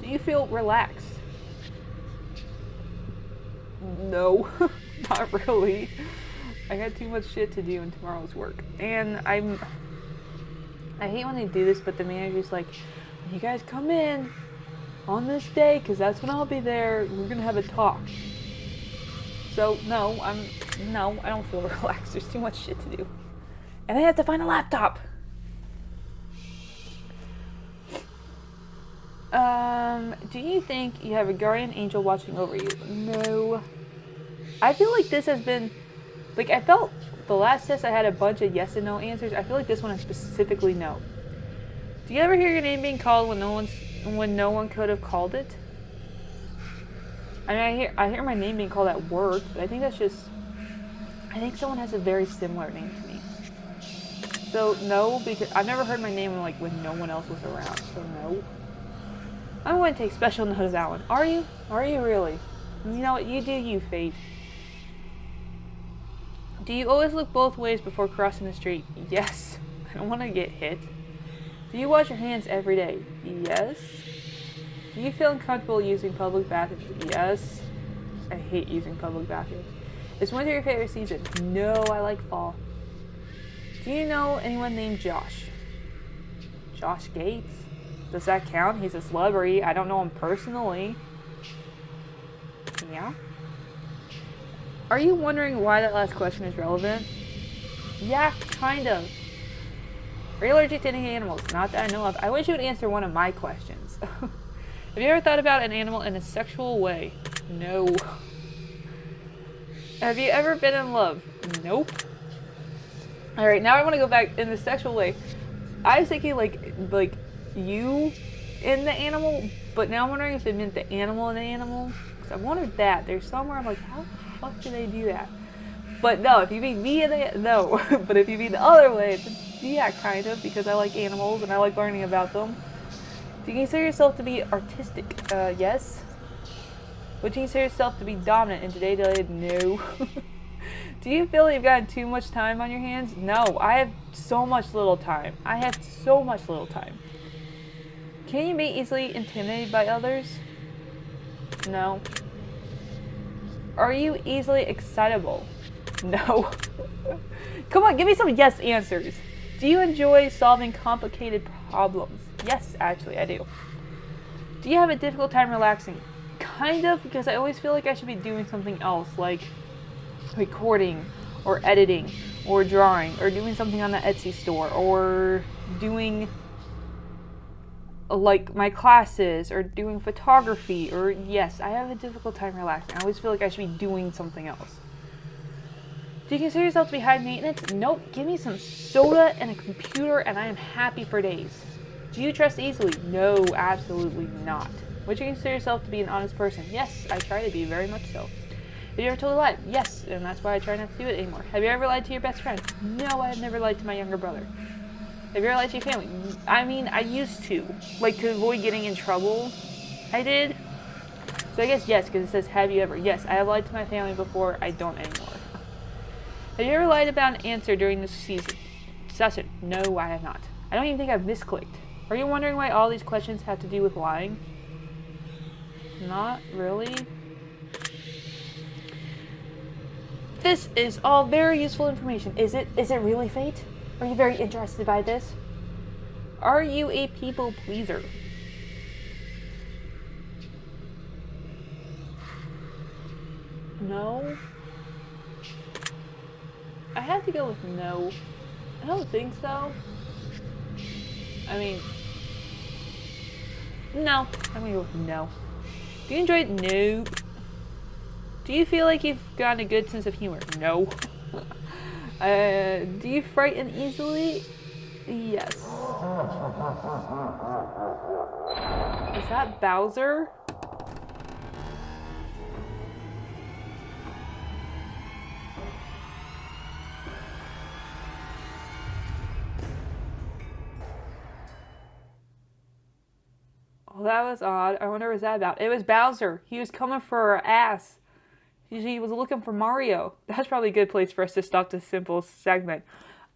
Do you feel relaxed? No, not really. I got too much shit to do in tomorrow's work. And I hate when they do this, but the manager's like, you guys come in on this day, because that's when I'll be there. We're going to have a talk. So, no, I don't feel relaxed. There's too much shit to do. And I have to find a laptop. Do you think you have a guardian angel watching over you? No. I feel like this has been, like, I felt the last test I had a bunch of yes and no answers. I feel like this one is specifically no. Do you ever hear your name being called when no one could have called it? I mean, I hear my name being called at work, but I think that's just, I think someone has a very similar name to me. So no, because I've never heard my name when no one else was around. So no. I'm going to take special note of that one. Are you? Are you really? You know what? You do you, Fate. Do you always look both ways before crossing the street? Yes. I don't want to get hit. Do you wash your hands every day? Yes. Do you feel uncomfortable using public bathrooms? Yes. I hate using public bathrooms. Is winter your favorite season? No, I like fall. Do you know anyone named Josh? Josh Gates? Does that count? He's a celebrity. I don't know him personally. Yeah. Are you wondering why that last question is relevant? Yeah, kind of. Are you allergic to any animals? Not that I know of. I wish you would answer one of my questions. Have you ever thought about an animal in a sexual way? No. Have you ever been in love? Nope. Alright, now I want to go back in the sexual way. I was thinking like you in the animal, but now I'm wondering if it meant the animal in the animal. Because I wondered that. There's somewhere I'm like, how the fuck do they do that? But no, if you mean me in the, no. But if you mean the other way, then yeah, kind of, because I like animals and I like learning about them. Do you consider yourself to be artistic? Yes. Would you consider yourself to be dominant in today's day? No. Do you feel you've got too much time on your hands? No, I have so much little time. I have so much little time. Can you be easily intimidated by others? No. Are you easily excitable? No. Come on, give me some yes answers. Do you enjoy solving complicated problems? Yes, actually, I do. Do you have a difficult time relaxing? Kind of, because I always feel like I should be doing something else, like recording, or editing, or drawing, or doing something on the Etsy store, or doing like my classes, or doing photography, or yes, I have a difficult time relaxing. I always feel like I should be doing something else. Do you consider yourself to be high maintenance? Nope. Give me some soda and a computer and I am happy for days. Do you trust easily? No, absolutely not. Would you consider yourself to be an honest person? Yes, I try to be, very much so. Have you ever told a lie? Yes, and that's why I try not to do it anymore. Have you ever lied to your best friend? No, I have never lied to my younger brother. Have you ever lied to your family? I mean, I used to. Like, to avoid getting in trouble. I did. So I guess yes, because it says, have you ever? Yes, I have lied to my family before. I don't anymore. Have you ever lied about an answer during this session? No, I have not. I don't even think I've misclicked. Are you wondering why all these questions have to do with lying? Not really. This is all very useful information. Is it really fate? Are you very interested by this? Are you a people pleaser? No. I have to go with no. I don't think so. I mean, no. I'm gonna go with no. Do you enjoy it? No. Do you feel like you've got a good sense of humor? No. Do you frighten easily? Yes. Is that Bowser? Oh, that was odd. I wonder what was that about. It was Bowser. He was coming for our ass. He was looking for Mario. That's probably a good place for us to stop this simple segment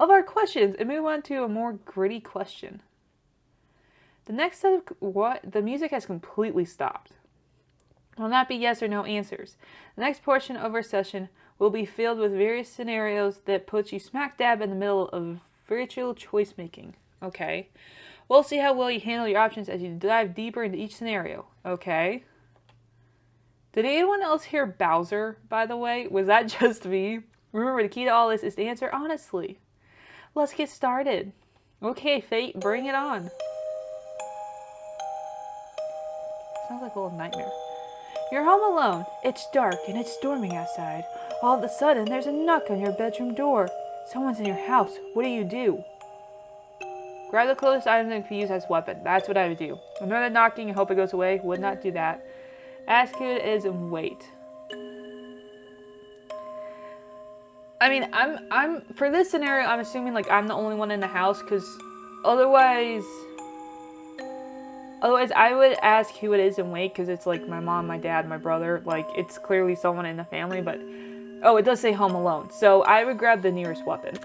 of our questions and move on to a more gritty question. The next set of the music has completely stopped. Will not be yes or no answers. The next portion of our session will be filled with various scenarios that put you smack dab in the middle of virtual choice making. Okay. We'll see how well you handle your options as you dive deeper into each scenario. Okay. Did anyone else hear Bowser, by the way? Was that just me? Remember, the key to all this is to answer honestly. Let's get started. Okay, Fate, bring it on. Sounds like a little nightmare. You're home alone. It's dark and it's storming outside. All of a sudden, there's a knock on your bedroom door. Someone's in your house. What do? Grab the closest item that can be used as a weapon. That's what I would do. Ignore the knocking and hope it goes away. Would not do that. Ask who it is and wait. I mean, I'm for this scenario, I'm assuming like I'm the only one in the house, because otherwise I would ask who it is and wait, because it's like my mom, my dad, my brother. Like, it's clearly someone in the family, but oh, it does say home alone. So I would grab the nearest weapon.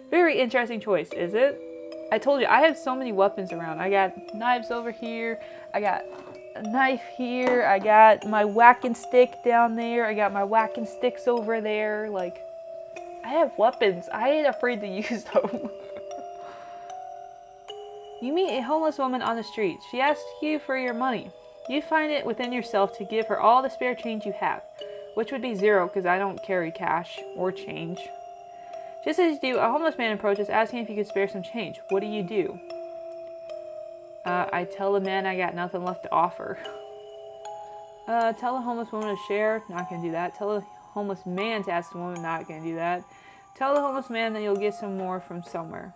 Very interesting choice, is it? I told you, I have so many weapons around. I got knives over here. I got a knife here. I got my whacking stick down there. I got my whacking sticks over there. Like, I have weapons. I ain't afraid to use them. You meet a homeless woman on the street. She asks you for your money. You find it within yourself to give her all the spare change you have, which would be 0 because I don't carry cash or change. Just as you do, a homeless man approaches asking if you could spare some change. What do? I tell the man I got nothing left to offer. Tell the homeless woman to share. Not gonna do that. Tell the homeless man to ask the woman. Not gonna do that. Tell the homeless man that you'll get some more from somewhere.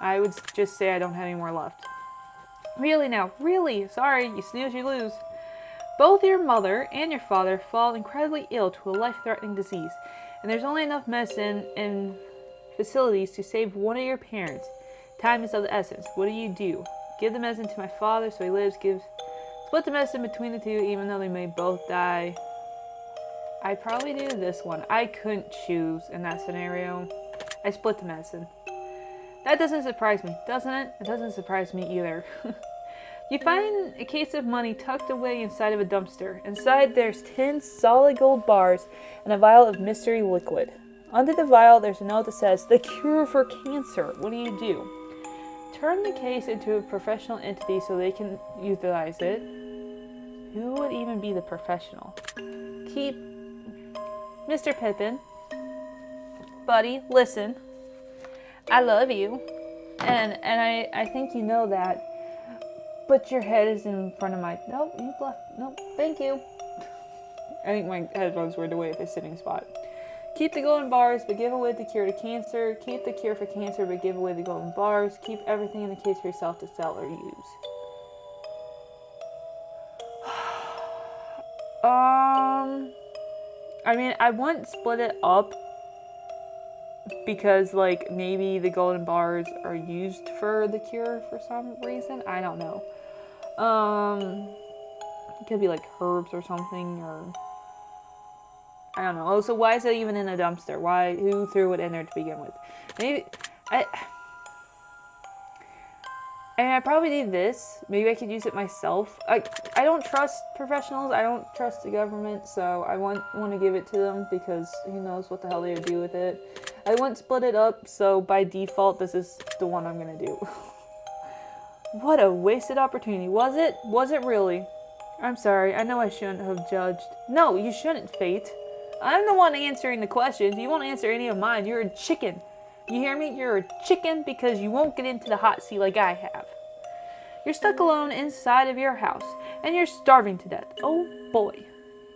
I would just say I don't have any more left. Really now? Really? Sorry, you snooze, you lose. Both your mother and your father fall incredibly ill to a life-threatening disease, and there's only enough medicine and facilities to save one of your parents. Time is of the essence. What do? Give the medicine to my father so he lives. Split the medicine between the two, even though they may both die. I probably do this one. I couldn't choose in that scenario. I split the medicine. That doesn't surprise me, doesn't it? It doesn't surprise me either. You find a case of money tucked away inside of a dumpster. Inside there's 10 solid gold bars and a vial of mystery liquid. Under the vial there's a note that says, "The cure for cancer." What do? Turn the case into a professional entity so they can utilize it. Who would even be the professional? Keep... Mr. Pippin. Buddy, listen. I love you. And I think you know that. But your head is in front of my... Nope, you left. Nope, thank you. I think my headphones were away at the sitting spot. Keep the golden bars, but give away the cure to cancer. Keep the cure for cancer, but give away the golden bars. Keep everything in the case for yourself to sell or use. I mean, I wouldn't split it up because, like, maybe the golden bars are used for the cure for some reason. I don't know. It could be like herbs or something, or I don't know. Oh, so why is it even in a dumpster? Why? Who threw it in there to begin with? Maybe I probably need this. Maybe I could use it myself. I don't trust professionals. I don't trust the government, so I want to give it to them because who knows what the hell they would do with it. I wouldn't split it up, so by default, this is the one I'm gonna do. What a wasted opportunity. Was it? Was it really? I'm sorry. I know I shouldn't have judged. No, you shouldn't, Fate. I'm the one answering the questions. You won't answer any of mine. You're a chicken. You hear me? You're a chicken because you won't get into the hot seat like I have. You're stuck alone inside of your house, and you're starving to death. Oh boy.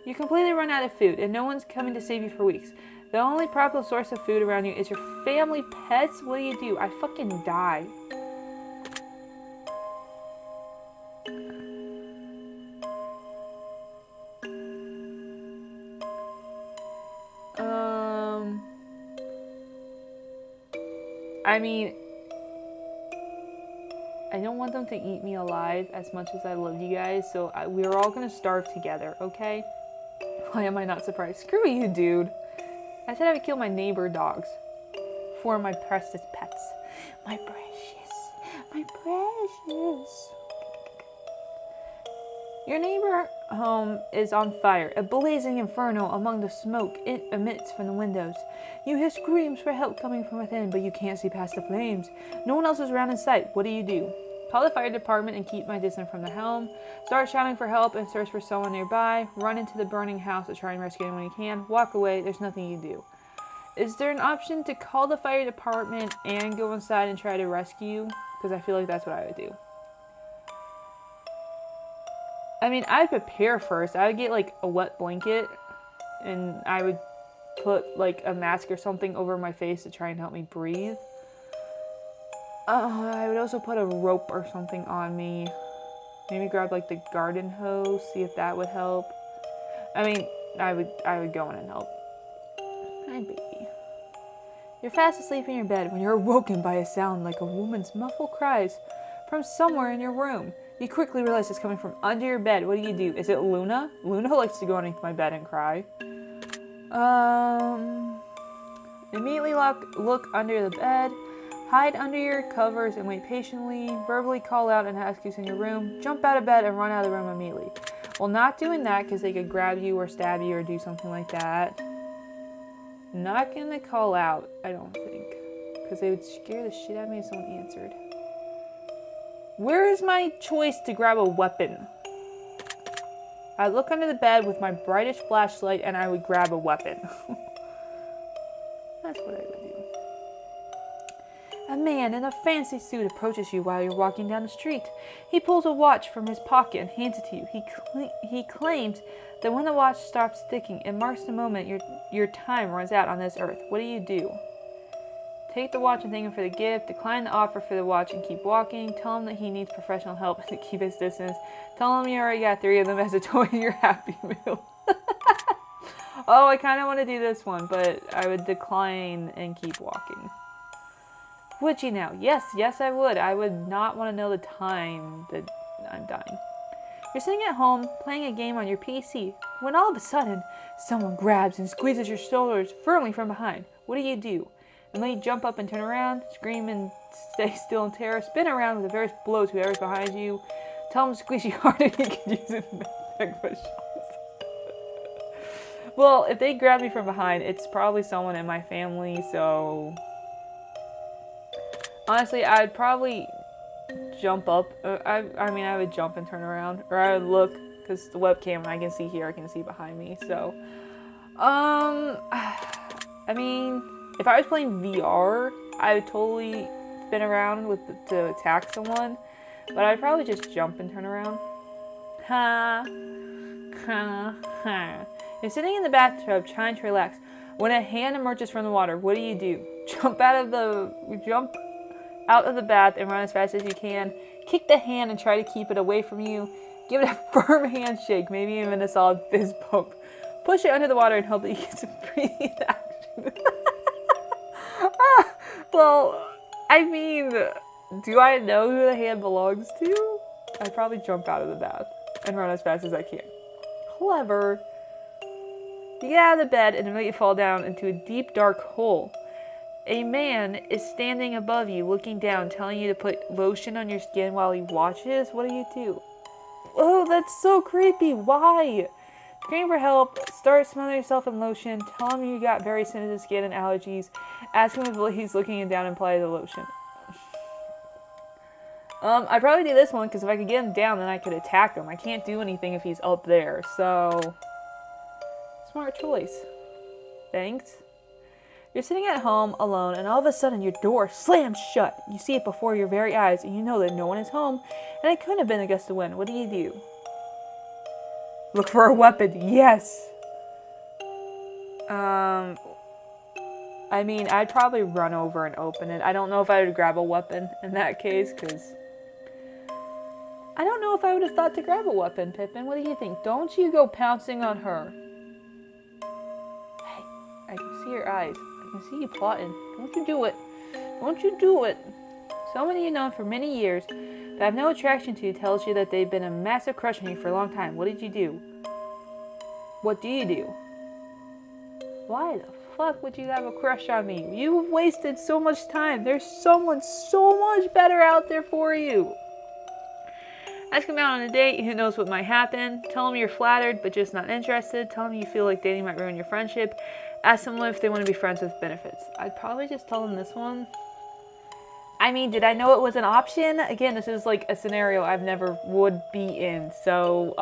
You completely run out of food, and no one's coming to save you for weeks. The only proper source of food around you is your family pets. What do? I fucking die. I mean, I don't want them to eat me alive as much as I love you guys, so we're all gonna starve together, okay? Why am I not surprised? Screw you, dude. I said I would kill my neighbor dogs for my precious pets. My precious. My precious. Your neighbor home is on fire, a blazing inferno among the smoke it emits from the windows. You hear screams for help coming from within, but you can't see past the flames. No one else is around in sight. What do? Call the fire department and keep my distance from the home. Start shouting for help and search for someone nearby. Run into the burning house to try and rescue anyone you can. Walk away. There's nothing you do. Is there an option to call the fire department and go inside and try to rescue? Because I feel like that's what I would do. I mean, I'd prepare first. I would get, like, a wet blanket, and I would put, like, a mask or something over my face to try and help me breathe. I would also put a rope or something on me. Maybe grab, like, the garden hose, see if that would help. I mean, I would go in and help. Hi, baby. You're fast asleep in your bed when you're awoken by a sound like a woman's muffled cries from somewhere in your room. You quickly realize it's coming from under your bed. What do? Is it Luna? Luna likes to go underneath my bed and cry. Immediately look under the bed. Hide under your covers and wait patiently. Verbally call out and ask who's in your room. Jump out of bed and run out of the room immediately. Well, not doing that because they could grab you or stab you or do something like that. Not gonna call out, I don't think. Because they would scare the shit out of me if someone answered. Where is my choice to grab a weapon? I'd look under the bed with my brightest flashlight and I would grab a weapon. That's what I would do. A man in a fancy suit approaches you while you're walking down the street. He pulls a watch from his pocket and hands it to you. He claims that when the watch stops ticking, it marks the moment your time runs out on this earth. What do? Take the watch and thank him for the gift. Decline the offer for the watch and keep walking. Tell him that he needs professional help to keep his distance. Tell him you already got 3 of them as a toy in your Happy Meal. Oh, I kind of want to do this one, but I would decline and keep walking. Would you now? Yes, I would. I would not want to know the time that I'm dying. You're sitting at home playing a game on your PC when all of a sudden someone grabs and squeezes your shoulders firmly from behind. What do? And then you jump up and turn around, scream and stay still in terror, spin around with a various blows whoever's behind you. Tell them to squeeze you harder you can use it in back push-ups. Well, if they grab me from behind, it's probably someone in my family, so... Honestly, I'd probably jump up. I would jump and turn around. Or I would look, because the webcam I can see here, I can see behind me, so... I mean, if I was playing VR, I would totally spin around to attack someone. But I'd probably just jump and turn around. Ha. Ha. Ha. You're sitting in the bathtub trying to relax when a hand emerges from the water. What do? Jump out of the bath and run as fast as you can. Kick the hand and try to keep it away from you. Give it a firm handshake, maybe even a solid fist bump. Push it under the water and hope that you get some breathing action. Well, I mean, do I know who the hand belongs to? I'd probably jump out of the bath and run as fast as I can. However, you get out of the bed and immediately fall down into a deep, dark hole. A man is standing above you, looking down, telling you to put lotion on your skin while he watches. What do? Oh, that's so creepy. Why? Scream for help, start smothering yourself in lotion, tell him you got very sensitive skin and allergies, ask him if he's looking down and apply the lotion. I'd probably do this one, because if I could get him down, then I could attack him. I can't do anything if he's up there, so... Smart choice. Thanks. You're sitting at home alone, and all of a sudden your door slams shut. You see it before your very eyes, and you know that no one is home, and it couldn't have been a gust of wind. What do? Look for a weapon. Yes. I mean, I'd probably run over and open it. I don't know if I would grab a weapon in that case, because... I don't know if I would have thought to grab a weapon, Pippin. What do you think? Don't you go pouncing on her. Hey, I can see your eyes. I can see you plotting. Don't you do it. Don't you do it. Someone you've known for many years that I have no attraction to tells you that they've been a massive crush on you for a long time. What did you do? What do you do? Why the fuck would you have a crush on me? You've wasted so much time. There's someone so much better out there for you. Ask him out on a date. Who knows what might happen. Tell him you're flattered but just not interested. Tell him you feel like dating might ruin your friendship. Ask them if they want to be friends with benefits. I'd probably just tell them this one. I mean, did I know it was an option? Again, this is like a scenario I've never would be in. So,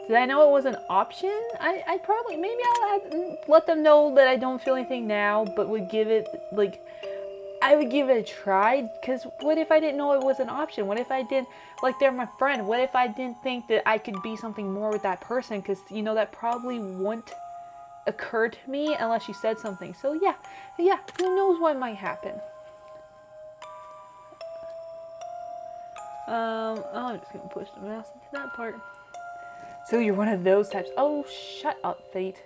did I know it was an option? I'd probably, maybe I'll let them know that I don't feel anything now, but would give it, like, I would give it a try. Because what if I didn't know it was an option? What if I didn't, like, they're my friend? What if I didn't think that I could be something more with that person? Because, you know, that probably wouldn't occur to me unless you said something. So yeah, who knows what might happen. I'm just gonna push the mouse into that part. So you're one of those types. Oh, shut up, Fate.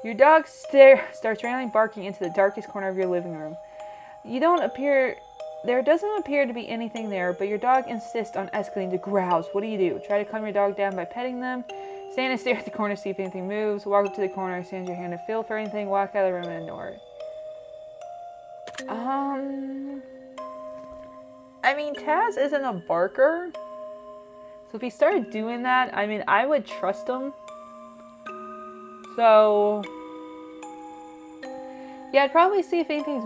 Your dog starts randomly barking into the darkest corner of your living room. There doesn't appear to be anything there, but your dog insists on escalating to growls. What do? Try to calm your dog down by petting them. Stand and stare at the corner, see if anything moves. Walk up to the corner, stand your hand to feel for anything. Walk out of the room and ignore it. I mean, Taz isn't a barker. So if he started doing that, I mean, I would trust him. So, yeah, I'd probably see if anything's...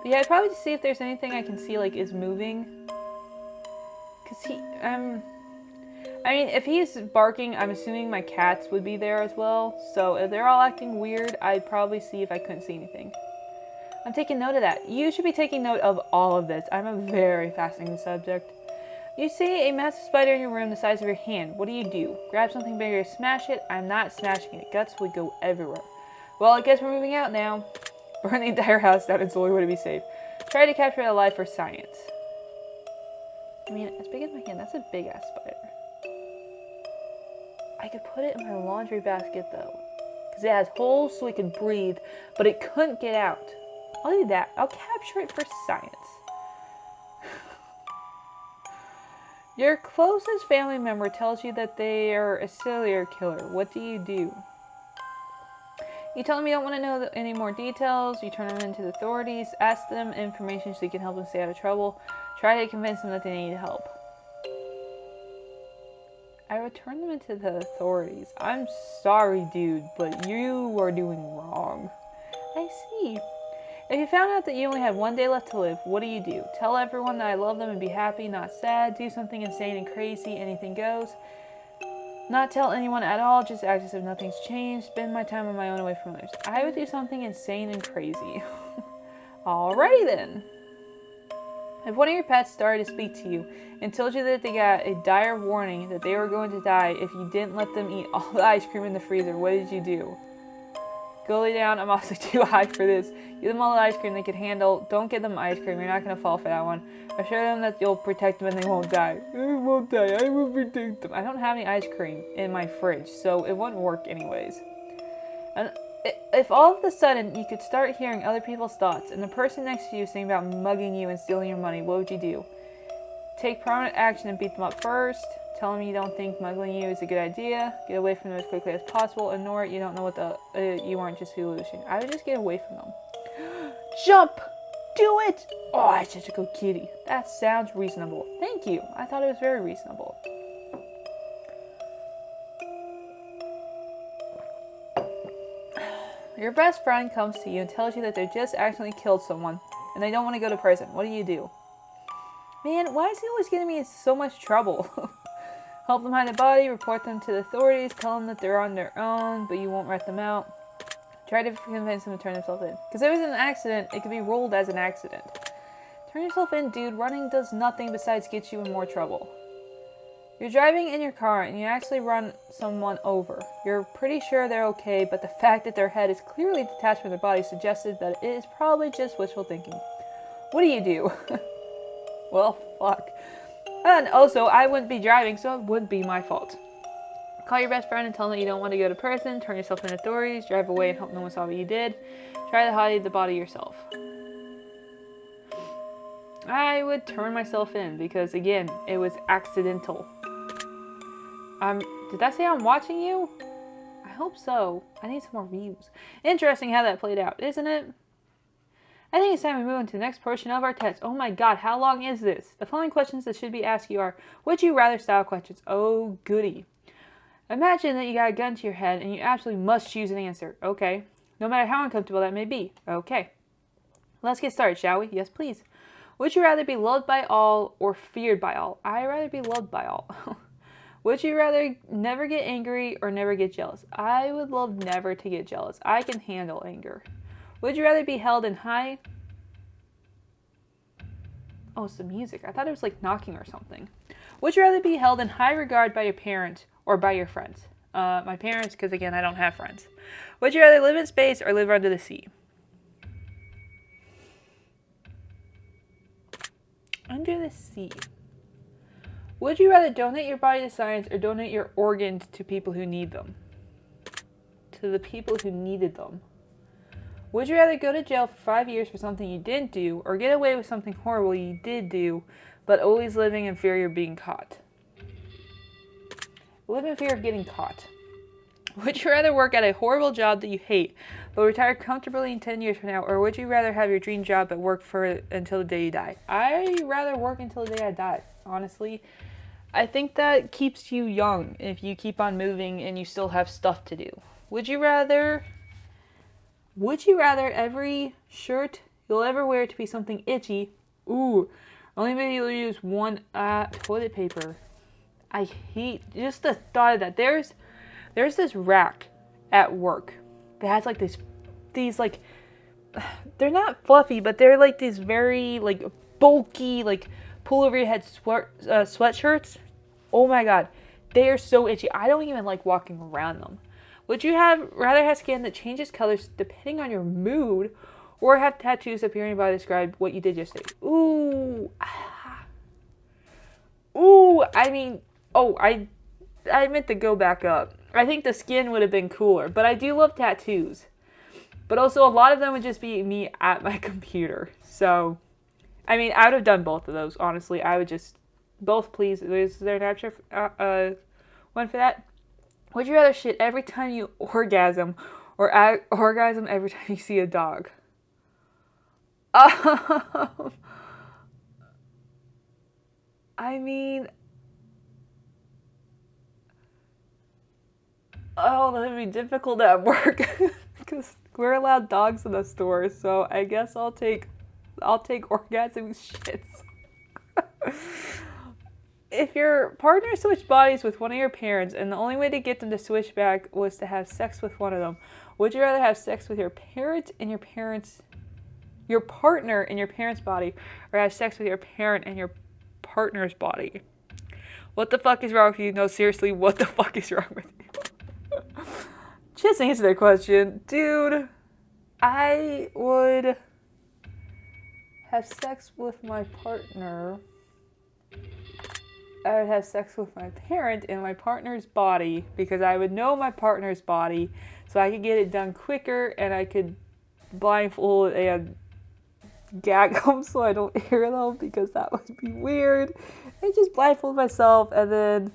Yeah, I'd probably see if there's anything I can see, like, is moving. Because I mean, if he's barking, I'm assuming my cats would be there as well. So if they're all acting weird, I'd probably see if I couldn't see anything. I'm taking note of that. You should be taking note of all of this. I'm a very fascinating subject. You see a massive spider in your room the size of your hand. What do? Grab something bigger, smash it. I'm not smashing it. Guts would go everywhere. Well, I guess we're moving out now. Burn the entire house down. It's the only way to be safe. Try to capture it alive for science. I mean, as big as my hand, that's a big ass spider. I could put it in my laundry basket though, because it has holes so it can breathe, but it couldn't get out. I'll do that. I'll capture it for science. Your closest family member tells you that they are a serial killer. What do you do? You tell them you don't want to know any more details. You turn them into the authorities. Ask them information so you can help them stay out of trouble. Try to convince them that they need help. I would turn them into the authorities. I'm sorry, dude, but you are doing wrong. I see. If you found out that you only had one day left to live, what do? Tell everyone that I love them and be happy, not sad. Do something insane and crazy. Anything goes. Not tell anyone at all, just act as if nothing's changed. Spend my time on my own away from others. I would do something insane and crazy. Alrighty then. If one of your pets started to speak to you and told you that they got a dire warning that they were going to die if you didn't let them eat all the ice cream in the freezer, what did you do? Go lay down. I'm also too high for this. Give them all the ice cream they can handle. Don't give them ice cream. You're not going to fall for that one. Assure them that you'll protect them and they won't die. They won't die. I will protect them. I don't have any ice cream in my fridge, so it wouldn't work anyways. And if all of a sudden you could start hearing other people's thoughts and the person next to you saying about mugging you and stealing your money, what would you do? Take permanent action and beat them up first. Tell them you don't think muggling you is a good idea. Get away from them as quickly as possible. Ignore it. You don't know what you aren't just hallucinating. I would just get away from them. Jump! Do it! Oh, I'm such a good kitty. That sounds reasonable. Thank you. I thought it was very reasonable. Your best friend comes to you and tells you that they just accidentally killed someone and they don't want to go to prison. What do? Man, why is he always getting me in so much trouble? Help them hide the body, report them to the authorities, tell them that they're on their own, but you won't rat them out. Try to convince them to turn themselves in. Because if it was an accident, it could be ruled as an accident. Turn yourself in, dude. Running does nothing besides get you in more trouble. You're driving in your car and you actually run someone over. You're pretty sure they're okay, but the fact that their head is clearly detached from their body suggested that it is probably just wishful thinking. What do? Well, fuck. And also, I wouldn't be driving, so it wouldn't be my fault. Call your best friend and tell them that you don't want to go to prison. Turn yourself in authorities. Drive away and hope no one saw what you did. Try to hide the body yourself. I would turn myself in because, again, it was accidental. Did that say I'm watching you? I hope so. I need some more views. Interesting how that played out, isn't it? I think it's time we move on to the next portion of our test. Oh my god, how long is this? The following questions that should be asked you are, would you rather style questions? Oh, goody. Imagine that you got a gun to your head and you absolutely must choose an answer. Okay. No matter how uncomfortable that may be. Okay. Let's get started, shall we? Yes, please. Would you rather be loved by all or feared by all? I'd rather be loved by all. Would you rather never get angry or never get jealous? I would love never to get jealous. I can handle anger. Would you rather be held in high... Oh, it's the music. I thought it was like knocking or something. Would you rather be held in high regard by your parents or by your friends? My parents, because again, I don't have friends. Would you rather live in space or live under the sea? Under the sea. Would you rather donate your body to science or donate your organs to people who need them? To the people who needed them. Would you rather go to jail for 5 years for something you didn't do or get away with something horrible you did do, but always living in fear of being caught? Live in fear of getting caught. Would you rather work at a horrible job that you hate, but retire comfortably in 10 years from now, or would you rather have your dream job but work until the day you die? I'd rather work until the day I die, honestly. I think that keeps you young if you keep on moving and you still have stuff to do. Would you rather every shirt you'll ever wear to be something itchy? Ooh, only maybe you'll use one toilet paper. I hate just the thought of that. There's this rack at work that has like these like, they're not fluffy, but they're like these very like bulky like pull over your head sweatshirts. Oh my god, they are so itchy. I don't even like walking around them. Would you rather have skin that changes colors depending on your mood, or have tattoos appearing your body describe what you did yesterday? Ooh. Ooh, I mean, I meant to go back up. I think the skin would have been cooler, but I do love tattoos. But also, a lot of them would just be me at my computer. So, I mean, I would have done both of those, honestly. I would just Both, please. Is there an answer? One for that? Would you rather shit every time you orgasm or orgasm every time you see a dog? I mean, oh, that would be difficult at work because we're allowed dogs in the store. So I guess I'll take orgasm shits. If your partner switched bodies with one of your parents and the only way to get them to switch back was to have sex with one of them, would you rather have sex with your partner in your parents' body, or have sex with your parent and your partner's body? What the fuck is wrong with you? No, seriously, what the fuck is wrong with you? Just answer that question. Dude, I would have sex with my partner. I would have sex with my parent in my partner's body because I would know my partner's body, so I could get it done quicker and I could blindfold and gag them so I don't hear them because that would be weird. I just blindfold myself and then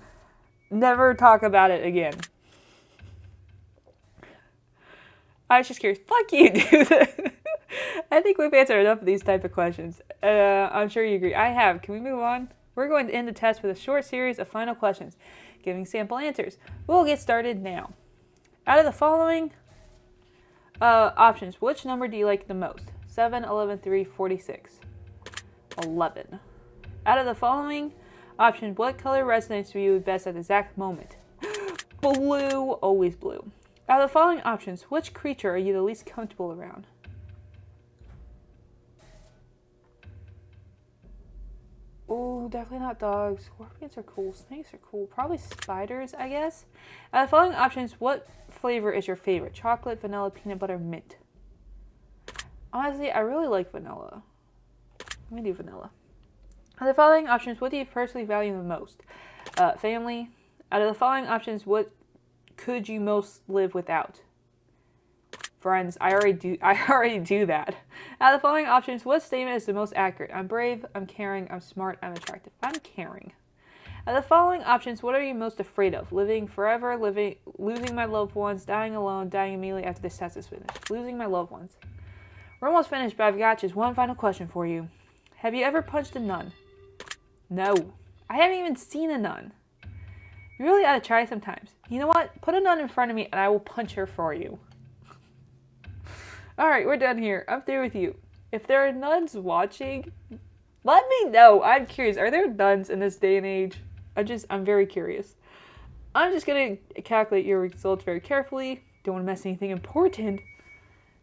never talk about it again. I was just curious. Fuck you, dude. I think we've answered enough of these type of questions. I'm sure you agree. I have. Can we move on? We're going to end the test with a short series of final questions, giving sample answers. We'll get started now. Out of the following options, which number do you like the most? 7, 11, 3, 46. 11. Out of the following options, what color resonates with you best at the exact moment? Blue. Always blue. Out of the following options, which creature are you the least comfortable around? Oh, definitely not dogs. Scorpions are cool. Snakes are cool. Probably spiders, I guess. Out of the following options, what flavor is your favorite? Chocolate, vanilla, peanut butter, mint. Honestly, I really like vanilla. Let me do vanilla. Out of the following options, what do you personally value the most? Family. Out of the following options, what could you most live without? Friends. I already do that. Out of the following options, what statement is the most accurate? I'm brave, I'm caring, I'm smart, I'm attractive. I'm caring. Out of the following options, what are you most afraid of? Living forever, losing my loved ones, dying alone, dying immediately after this test is finished. Losing my loved ones. We're almost finished, but I've got just one final question for you. Have you ever punched a nun? No. I haven't even seen a nun. You really ought to try sometimes. You know what? Put a nun in front of me and I will punch her for you. Alright, we're done here. I'm through with you. If there are nuns watching, let me know. I'm curious. Are there nuns in this day and age? I'm very curious. I'm just going to calculate your results very carefully. Don't want to miss anything important.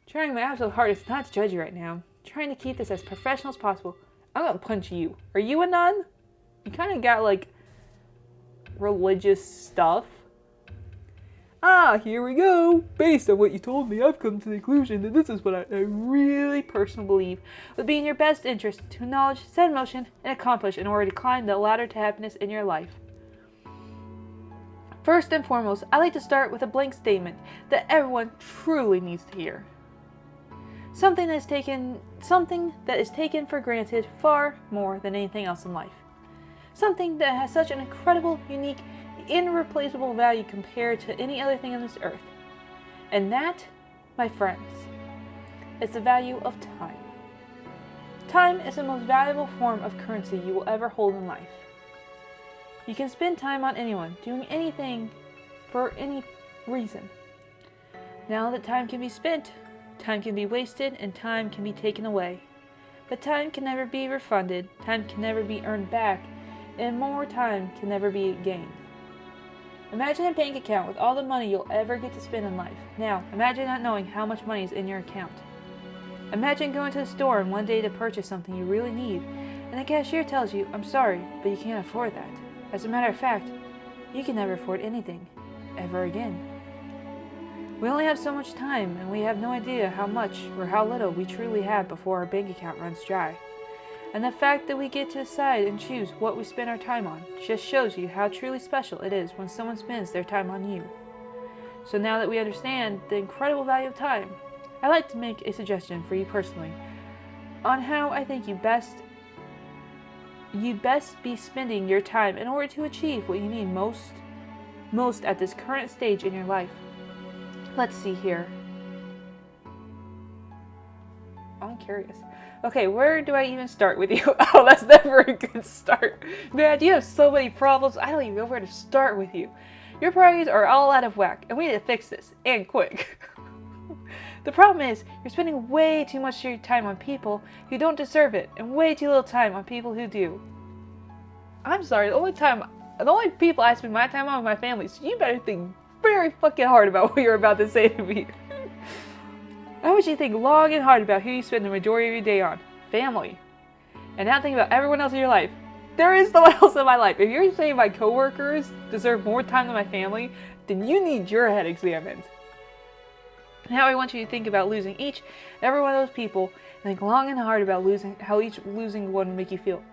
Trying my absolute hardest not to judge you right now. Trying to keep this as professional as possible. I'm going to punch you. Are you a nun? You kind of got like religious stuff. Here we go. Based on what you told me, I've come to the conclusion that this is what I really personally believe would be in your best interest to acknowledge, set in motion, and accomplish in order to climb the ladder to happiness in your life. First and foremost, I like to start with a blank statement that everyone truly needs to hear. Something that is taken for granted far more than anything else in life. Something that has such an incredible, unique, irreplaceable value compared to any other thing on this earth. And that, my friends, is the value of time. Time is the most valuable form of currency you will ever hold in life. You can spend time on anyone, doing anything for any reason. Now that time can be spent, time can be wasted, and time can be taken away. But time can never be refunded, time can never be earned back, and more time can never be gained. Imagine a bank account with all the money you'll ever get to spend in life. Now, imagine not knowing how much money is in your account. Imagine going to the store and one day to purchase something you really need, and the cashier tells you, "I'm sorry, but you can't afford that." As a matter of fact, you can never afford anything, ever again. We only have so much time, and we have no idea how much or how little we truly have before our bank account runs dry. And the fact that we get to decide and choose what we spend our time on just shows you how truly special it is when someone spends their time on you. So now that we understand the incredible value of time, I'd like to make a suggestion for you personally on how I think you best you'd best be spending your time in order to achieve what you need most at this current stage in your life. Let's see here. I'm curious. Okay, where do I even start with you? Oh, that's never a good start. Man, you have so many problems, I don't even know where to start with you. Your priorities are all out of whack, and we need to fix this, and quick. The problem is, you're spending way too much of your time on people who don't deserve it, and way too little time on people who do. I'm sorry, the only people I spend my time on are my family, so you better think very fucking hard about what you're about to say to me. I want you to think long and hard about who you spend the majority of your day on. Family. And now think about everyone else in your life. There is no one else in my life. If you're saying my coworkers deserve more time than my family, then you need your head examined. Now I want you to think about losing each and every one of those people and think long and hard about how each losing one will make you feel.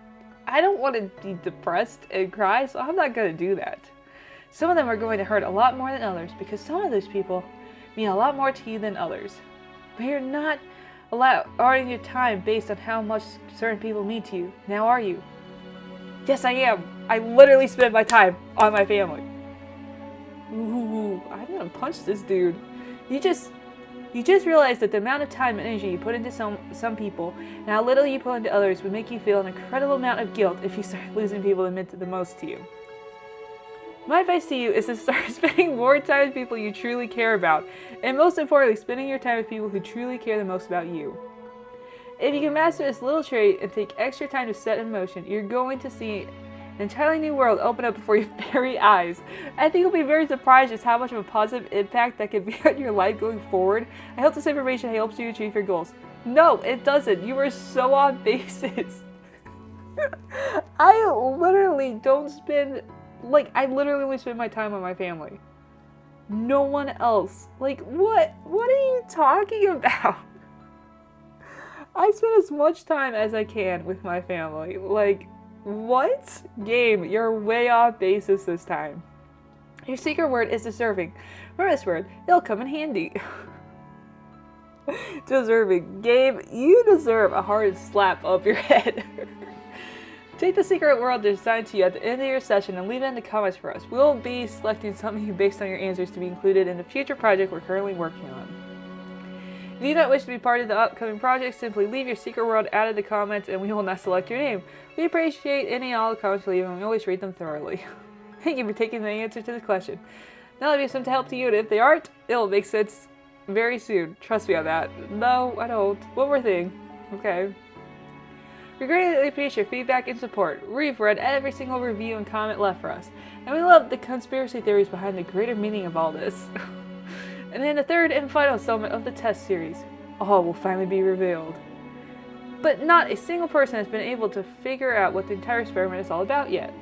I don't want to be depressed and cry, so I'm not going to do that. Some of them are going to hurt a lot more than others because some of those people mean a lot more to you than others. But you're not allowing your time based on how much certain people mean to you. Now are you? Yes, I am. I literally spend my time on my family. Ooh, I'm gonna punch this dude. You just realized that the amount of time and energy you put into some people and how little you put into others would make you feel an incredible amount of guilt if you start losing people that meant the most to you. My advice to you is to start spending more time with people you truly care about, and most importantly, spending your time with people who truly care the most about you. If you can master this little trait and take extra time to set in motion, you're going to see an entirely new world open up before your very eyes. I think you'll be very surprised just how much of a positive impact that could be on your life going forward. I hope this information helps you achieve your goals. No, it doesn't. You are so on basis. I literally only spend my time on my family. No one else. Like, what are you talking about? I spend as much time as I can with my family. Like, what? Game, you're way off basis this time. Your secret word is deserving. Remember this word, it'll come in handy. Deserving. Game, you deserve a hard slap up your head. Take the secret word assigned to you at the end of your session and leave it in the comments for us. We'll be selecting something based on your answers to be included in the future project we're currently working on. If you don't wish to be part of the upcoming project, simply leave your secret word out of the comments and we will not select your name. We appreciate any and all the comments you leave and we always read them thoroughly. Thank you for taking the answer to the question. Now that we have some to help to you, and if they aren't, it'll make sense very soon. Trust me on that. No, I don't. One more thing. Okay. We greatly appreciate your feedback and support. We've read every single review and comment left for us, and we love the conspiracy theories behind the greater meaning of all this. And then the third and final installment of the test series, all will finally be revealed. But not a single person has been able to figure out what the entire experiment is all about yet.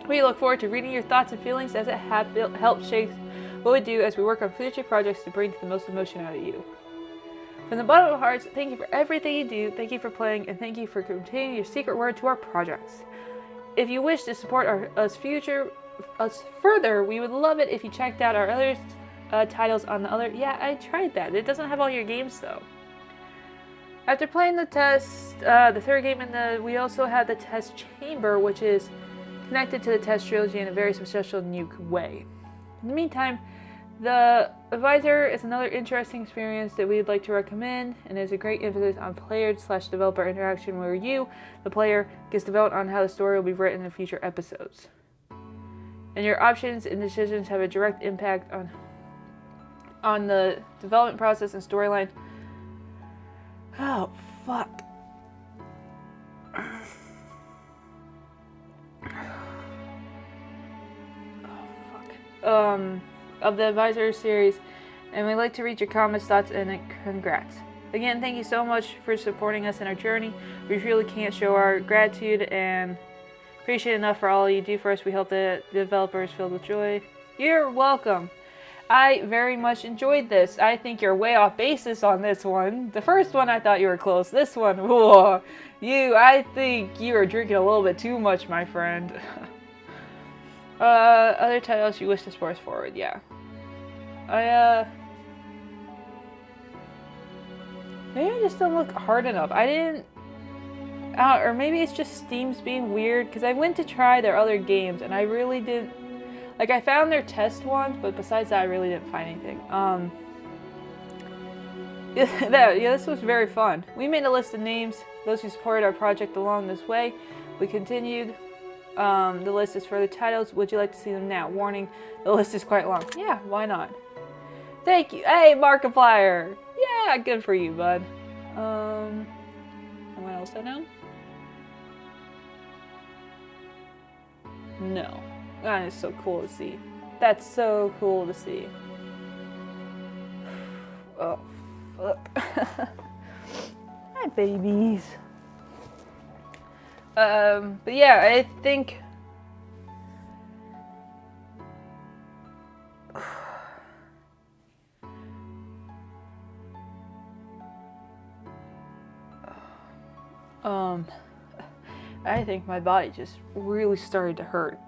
We look forward to reading your thoughts and feelings as it helps shape what we do as we work on future projects to bring the most emotion out of you. From the bottom of our hearts, thank you for everything you do, thank you for playing, and thank you for continuing your secret word to our projects. If you wish to support us further, we would love it if you checked out our other titles on the other. Yeah, I tried that. It doesn't have all your games though. After playing the test, the third game we also have the test chamber, which is connected to the test trilogy in a very special new way. In the meantime, the advisor is another interesting experience that we'd like to recommend, and there's a great emphasis on player/developer interaction where you, the player, gets to vote on how the story will be written in future episodes. And your options and decisions have a direct impact on the development process and storyline. Oh, fuck. Of the Advisor series, and we'd like to read your comments, thoughts, and congrats. Again, thank you so much for supporting us in our journey. We really can't show our gratitude and appreciate enough for all you do for us. We hope that the developer is filled with joy. You're welcome. I very much enjoyed this. I think you're way off basis on this one. The first one, I thought you were close. This one, whoa, I think you are drinking a little bit too much, my friend. Other titles you wish to support us forward, yeah. Maybe I just don't look hard enough. I didn't Or maybe it's just Steam's being weird, because I went to try their other games and I really didn't, like, I found their test ones, but besides that I really didn't find anything. Yeah, this was very fun. We made a list of names, those who supported our project along this way. We continued. The list is for the titles. Would you like to see them now? Warning, the list is quite long. Yeah, why not? Thank you. Hey, Markiplier. Yeah, good for you, bud. Anyone else I know? No. That is so cool to see. That's so cool to see. Oh, fuck. Hi, babies. But yeah, I think... I think my body just really started to hurt.